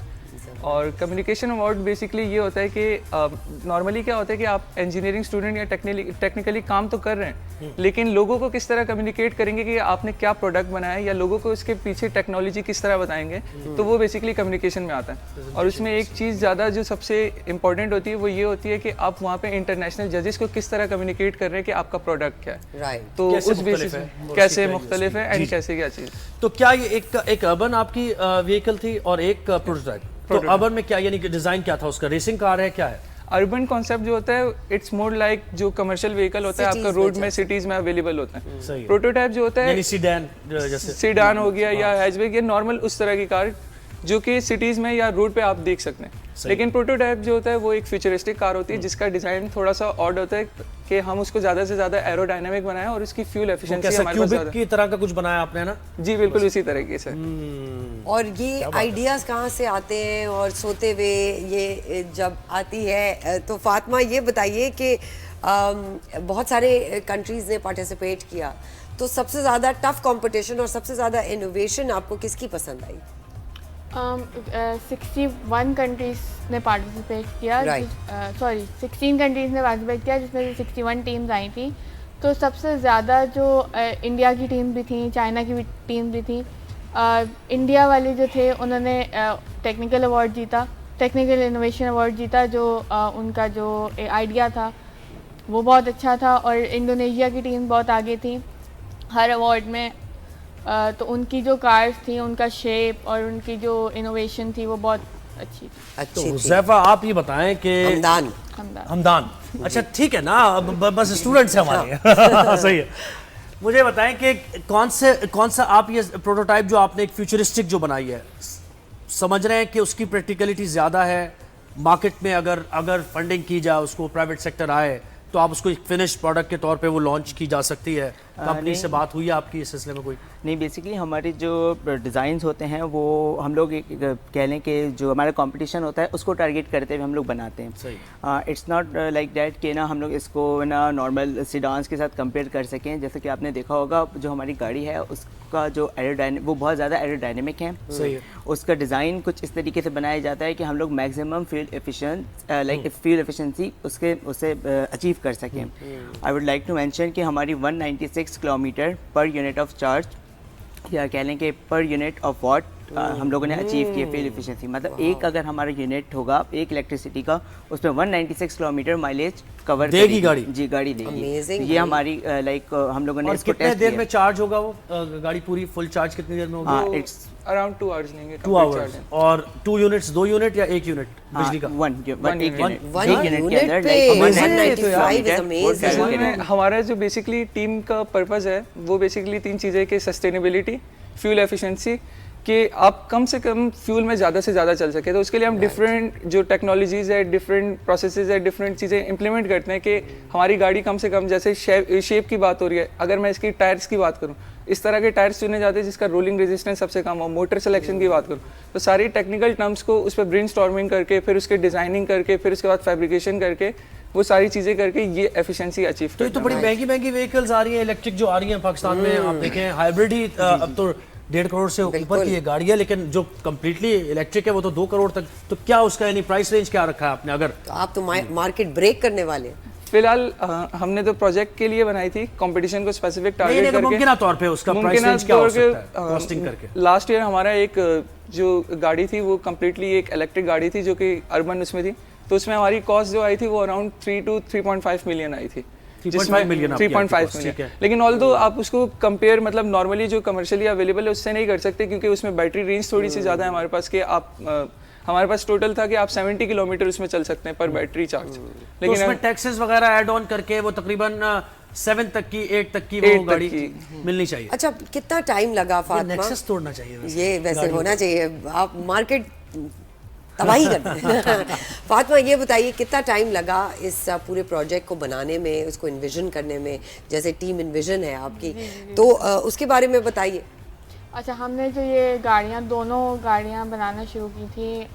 और कम्युनिकेशन अवार्ड बेसिकली ये होता है कि नॉर्मली क्या होता है कि आप इंजीनियरिंग स्टूडेंट या टेक्निकली काम तो कर रहे हैं, लेकिन लोगों को किस तरह कम्युनिकेट करेंगे कि आपने क्या प्रोडक्ट बनाया है, या लोगों को इसके पीछे टेक्नोलॉजी किस तरह बताएंगे, तो वो बेसिकली कम्युनिकेशन में आता है। और उसमें एक चीज़ ज़्यादा जो सबसे इंपॉर्टेंट होती है वो ये होती है कि आप वहाँ पे इंटरनेशनल जजेस को किस तरह कम्युनिकेट कर रहे हैं कि आपका प्रोडक्ट क्या है, तो उस बेसिस पे कैसे मुख्तलिफ है एंड कैसे क्या चीज़। तो क्या ये एक अर्बन आपकी व्हीकल थी और एक प्रोटोटाइप? तो अर्बन में क्या, यानी कि डिजाइन क्या था उसका? रेसिंग कार है, क्या है? अर्बन कॉन्सेप्ट जो होता है इट्स मोर लाइक जो कमर्शियल व्हीकल होता है आपका रोड में सिटीज में अवेलेबल होता है। प्रोटोटाइप जो होता है यानी सीडान, जैसे सीडान हो गया या हैचबैक या नॉर्मल उस तरह की कार जो कि सिटीज में या रोड पे आप देख सकते हैं। लेकिन प्रोटोटाइप जो होता है वो एक फ्यूचरिस्टिक कार होती है जिसका डिजाइन थोड़ा सा ऑड होता है कि हम उसको ज्यादा से ज्यादा एरोडायनामिक बनाएं और उसकी फ्यूल एफिशिएंसी हमारे पास ज्यादा की तरह का कुछ बनाया आपने ना? जी बिल्कुल उसी तरीके से। और ये आइडियाज कहाँ से आते हैं और सोते हुए ये जब आती है? तो फातिमा ये बताइए कि बहुत सारे कंट्रीज ने पार्टिसिपेट किया, तो सबसे ज़्यादा टफ कंपटीशन और सबसे ज़्यादा इनोवेशन आपको किसकी पसंद आई? 61 कंट्रीज ने पार्टिसिपेट किया, सॉरी 16 कंट्रीज ने पार्टिसिपेट किया जिसमें से 61 टीम्स आई थी। तो सबसे ज़्यादा जो इंडिया की टीम भी थी, चाइना की भी टीम भी थी। इंडिया वाले जो थे उन्होंने टेक्निकल अवार्ड जीता, टेक्निकल इनोवेशन अवार्ड जीता, जो उनका जो आइडिया था वो बहुत अच्छा था। और इंडोनेशिया की टीम बहुत आगे थी हर अवार्ड में। तो उनकी जो कार्स थी, उनका शेप और उनकी जो इनोवेशन थी वो बहुत अच्छी थी। तो हुज़ैफा आप ये बताएं कि हमदान अच्छा ठीक है ना, अब बस स्टूडेंट्स हैं हमारे सही है। मुझे बताएं कि कौन सा आप ये प्रोटोटाइप जो आपने एक फ्यूचरिस्टिक जो बनाई है, समझ रहे हैं कि उसकी प्रैक्टिकलिटी ज़्यादा है मार्केट में? अगर फंडिंग की जाए, उसको प्राइवेट सेक्टर आए, तो आप उसको एक फिनिश प्रोडक्ट के तौर पे वो लॉन्च की जा सकती है? कंपनी से बात हुई है आपकी इस सिलसिले में कोई? नहीं, बेसिकली हमारे जो डिज़ाइंस होते हैं वो हम लोग कह लें कि जो हमारा कंपटीशन होता है उसको टारगेट करते हुए हम लोग बनाते हैं। इट्स नॉट लाइक दैट कि ना हम लोग इसको ना नॉर्मल सीडान्स के साथ कंपेयर कर सकें। जैसे कि आपने देखा होगा जो हमारी गाड़ी है उसका जो वो बहुत ज़्यादा एरोडायनेमिक है। सही है। उसका डिज़ाइन कुछ इस तरीके से बनाया जाता है कि हम लोग मैक्सिमम फ्यूल एफिशिएंसी उससे अचीव कर सकें। I would like to mention कि हमारी 196 kilometre per unit of charge या कह लें कि पर यूनिट ऑफ वॉट हम लोगों ने अचीव किया फ्यूल एफिशिएंसी। मतलब एक अगर हमारा यूनिट होगा एक इलेक्ट्रिसिटी का, उसमें 196 किलोमीटर माइलेज कवर देगी गाड़ी। जी गाड़ी देगी। ये हमारी लाइक हम लोगों ने इसको कितने देर में चार्ज होगा वो गाड़ी? पूरी फुल चार्ज कितनी देर में होगी? इट्स अराउंड 2 आवर्स लेंगे। 2 आवर्स। और 2 यूनिट्स, 2 यूनिट या 1 यूनिट बिजली का? 1 यूनिट के अंदर। हमारा जो बेसिकली टीम का पर्पस है वो बेसिकली 3 चीज़ें कि सस्टेनेबिलिटी, फ्यूल एफिशिएंसी कि आप कम से कम फ्यूल में ज़्यादा से ज़्यादा चल सके। तो उसके लिए हम डिफरेंट जो टेक्नोलॉजीज़ है, डिफरेंट प्रोसेसेस है, डिफरेंट चीज़ें इंप्लीमेंट करते हैं कि हमारी गाड़ी कम से कम, जैसे शेप की बात हो रही है, अगर मैं इसकी टायर्स की बात करूँ, इस तरह के टायर्स चुने जाते हैं जिसका रोलिंग रेजिस्टेंस सबसे कम हो। मोटर सिलेक्शन की बात करूँ तो सारी टेक्निकल टर्म्स को उस पर ब्रेनस्टॉर्मिंग करके, फिर उसके डिज़ाइनिंग करके, फिर उसके बाद फैब्रिकेशन करके, वो सारी चीज़ें करके ये एफिशिएंसी अचीव तो ये तो बड़ी महंगी महंगी व्हीकल्स आ रही हैं, इलेक्ट्रिक जो आ रही हैं पाकिस्तान में, आप देखें हाइब्रिड ही अब तो 1.5 करोड़ से ऊपर की ये गाड़ी है, लेकिन जो कम्प्लीटली इलेक्ट्रिक है वो तो 2 करोड़ तक। तो क्या उसका यानी प्राइस रेंज क्या रखा है आपने? अगर तो आप तो मार्केट ब्रेक करने वाले हैं। फिलहाल हमने तो प्रोजेक्ट के लिए बनाई थी, कंपटीशन को स्पेसिफिक टारगेट करके। मुमकिन तौर पे उसका प्राइस रेंज क्या हो सकता है कॉस्टिंग करके? लास्ट ईयर हमारा एक जो गाड़ी थी वो कम्प्लीटली एक इलेक्ट्रिक गाड़ी थी जो कि अर्बन उसमें थी, तो उसमें हमारी कॉस्ट जो आई थी वो अराउंड 3 to 3.5 मिलियन आई थी। 3.5 मिलियन, 3.5 मिलियन। लेकिन ऑल्दो आप उसको कंपेयर मतलब नॉर्मली जो कमर्शियली अवेलेबल है उससे नहीं कर सकते, क्योंकि उसमें बैटरी रेंज थोड़ी सी ज़्यादा है हमारे पास। कि आप हमारे पास टोटल था कि आप 70 किलोमीटर उसमें चल सकते हैं पर बैटरी चार्ज। लेकिन उसमें टैक्सेस वगैरह ऐड ऑन करके वो तकरीबन 7 तक की 8 तक की वो गाड़ी मिलनी चाहिए। अच्छा, कितना टाइम लगा फातिमा? नेक्सस तोड़ना चाहिए ये वैसे होना चाहिए, आप मार्केट तबाही करते हैं। फातिमा ये बताइए कितना टाइम लगा इस पूरे प्रोजेक्ट को बनाने में, उसको इन्विजन करने में, जैसे टीम इन्विजन है आपकी, तो उसके बारे में बताइए। अच्छा, हमने जो ये गाड़ियाँ, दोनों गाड़ियाँ बनाना शुरू की थी,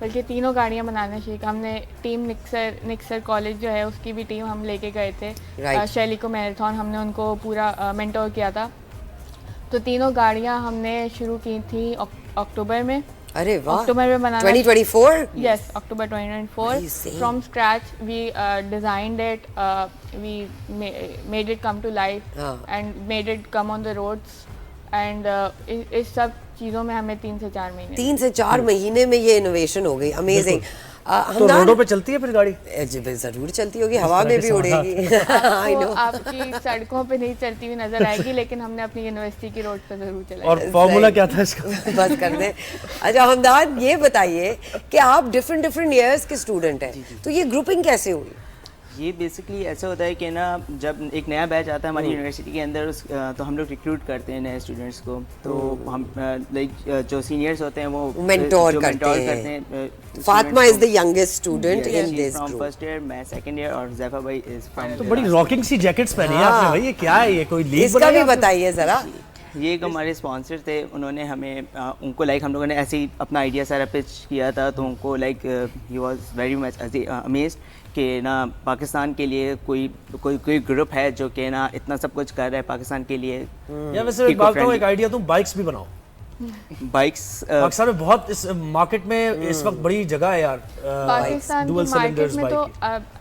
बल्कि तीनों गाड़ियाँ बनाना शुरू की। हमने टीम निक्सर कॉलेज जो है उसकी भी टीम हम लेके गए थे, शैलिको मैराथन, हमने उनको पूरा मेंटोर किया था। तो तीनों गाड़ियाँ हमने शुरू की थी अक्टूबर में। अरे वाह, अक्टूबर में बनाना 2024? Yes, October 2024. From scratch, we designed it, we made it come to life and made it come on the roads. And इस सब चीज़ों में हमें 3 से 4 महीने 3 से 4 महीने में ये इनोवेशन हो गई। अमेजिंग। तो रोडों पे चलती है फिर गाड़ी? जरूर चलती होगी, हवा में भी उड़ेगी। I know. आपकी सड़कों पे नहीं चलती हुई नजर आएगी, लेकिन हमने अपनी यूनिवर्सिटी की रोड पे जरूर चलाई। और फॉर्मूला क्या था इसका? बस कर दें। अच्छा हमदान, ये बताइए कि आप डिफरेंट ईयर्स के स्टूडेंट हैं, तो ये ग्रुपिंग कैसे हुई? ये बेसिकली ऐसा होता है कि ना, जब एक नया बैच आता है हमारी यूनिवर्सिटी के अंदर तो हम लोग रिक्रूट करते हैं नए स्टूडेंट्स को। तो हम लाइक जो सीनियर्स होते हैं वो मेंटोर करते हैं। Fatima is the youngest student in this group. First year, मैं सेकंड ईयर और ज़ैफा भाई इज फ्रॉम। तो बड़ी रॉकिंग सी जैकेट्स पहनी है आपने भाई, ये क्या है? ये कोई लीग इसका भी बताइए जरा। ये एक हमारे स्पॉन्सर थे, उन्होंने हमें उनको लाइक हम लोगों ने ऐसे ही अपना आइडिया सारा पिच किया था, तो उनको like he was very much amazed कि ना पाकिस्तान के लिए कोई ग्रुप है जो कि ना इतना सब कुछ कर रहा है पाकिस्तान के लिए। या वैसे एक बात बताओ, एक आइडिया, तुम बाइक्स भी बनाओ। बाइक्स पाकिस्तान में बहुत इस मार्केट में इस वक्त बड़ी जगह है यार। पाकिस्तान की मार्केट में तो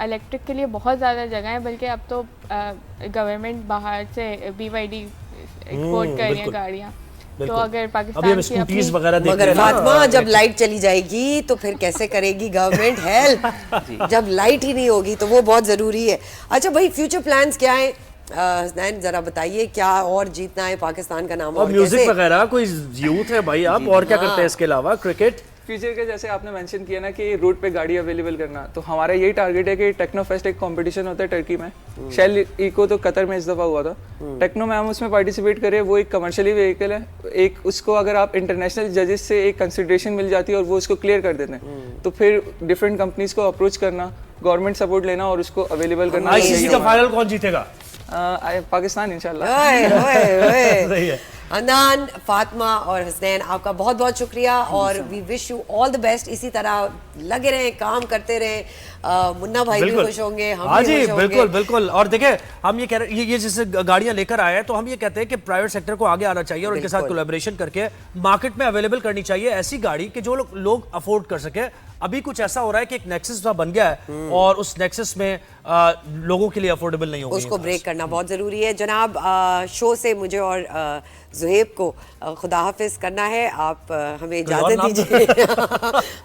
इलेक्ट्रिक के लिए बहुत ज़्यादा जगह है, बल्कि अब तो गवर्नमेंट बाहर से BYD एक्सपोर्ट कर रही है गाड़ियाँ। तो अगर पाकिस्तान की अपनी मगर फातिमा, जब लाइट चली जाएगी तो फिर कैसे करेगी गवर्नमेंट हेल्प? जब लाइट ही नहीं होगी तो वो बहुत ज़रूरी है। अच्छा भाई, फ्यूचर प्लान्स क्या है? हसनैन जरा बताइए, क्या और जीतना है पाकिस्तान का नाम? और म्यूजिक वगैरह, कोई यूथ है भाई आप, और क्या करते हैं इसके अलावा? क्रिकेट, फ्यूचर के जैसे आपने मेंशन किया ना कि रोड पे गाड़ी अवेलेबल करना, तो हमारा यही टारगेट है कि टेक्नो फेस्ट एक कंपटीशन होता है टर्की में, शेल इको तो कतर में इस दफ़ा हुआ था, टेक्नो में हम उसमें पार्टिसिपेट करें। वो एक कमर्शियली व्हीकल है, एक उसको अगर आप इंटरनेशनल जजेस से एक कंसिडरेशन मिल जाती है और वो उसको क्लियर कर देते हैं, तो फिर डिफरेंट कंपनीज को अप्रोच करना, गवर्नमेंट सपोर्ट लेना और उसको अवेलेबल करना। ICC का फाइनल कौन जीतेगा? पाकिस्तान इंशाल्लाह। सही है। अदनान, फातिमा और हसनैन, आपका बहुत बहुत शुक्रिया और we wish you all the best. इसी तरह लगे रहें, काम करते रहें, मुन्ना भाई भी खुश होंगे, हम भी खुश होंगे। बिल्कुल बिल्कुल। और देखिए, हम ये कह रहे हैं, ये जैसे गाड़ियां लेकर आए हैं, तो हम ये कहते हैं कि प्राइवेट सेक्टर को आगे आना चाहिए और उनके साथ कोलैबोरेशन करके मार्केट में अवेलेबल करनी चाहिए ऐसी गाड़ी कि जो लोग अफोर्ड कर सके। अभी कुछ ऐसा हो रहा है कि एक नेक्सस बन गया है और उस नेक्सस में लोगों के लिए अफोर्डेबल नहीं होगी, उसको ब्रेक करना बहुत ज़रूरी है। जनाब, शो से मुझे और ज़ुहैब को खुदा हाफिज करना है, आप हमें इजाज़त दीजिए।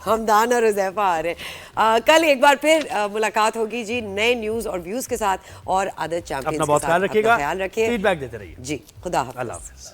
हमदान और हुज़ैफा आ रहे हैं। कल एक बार फिर मुलाकात होगी जी, नए न्यूज़ और व्यूज़ के साथ और अदर चैंपियंस के साथ। अपना बहुत ख्याल रखिएगा, ख्याल रखिए, फीडबैक देते रहिए जी। खुदा हाफिज। अल्लाह हाफिज।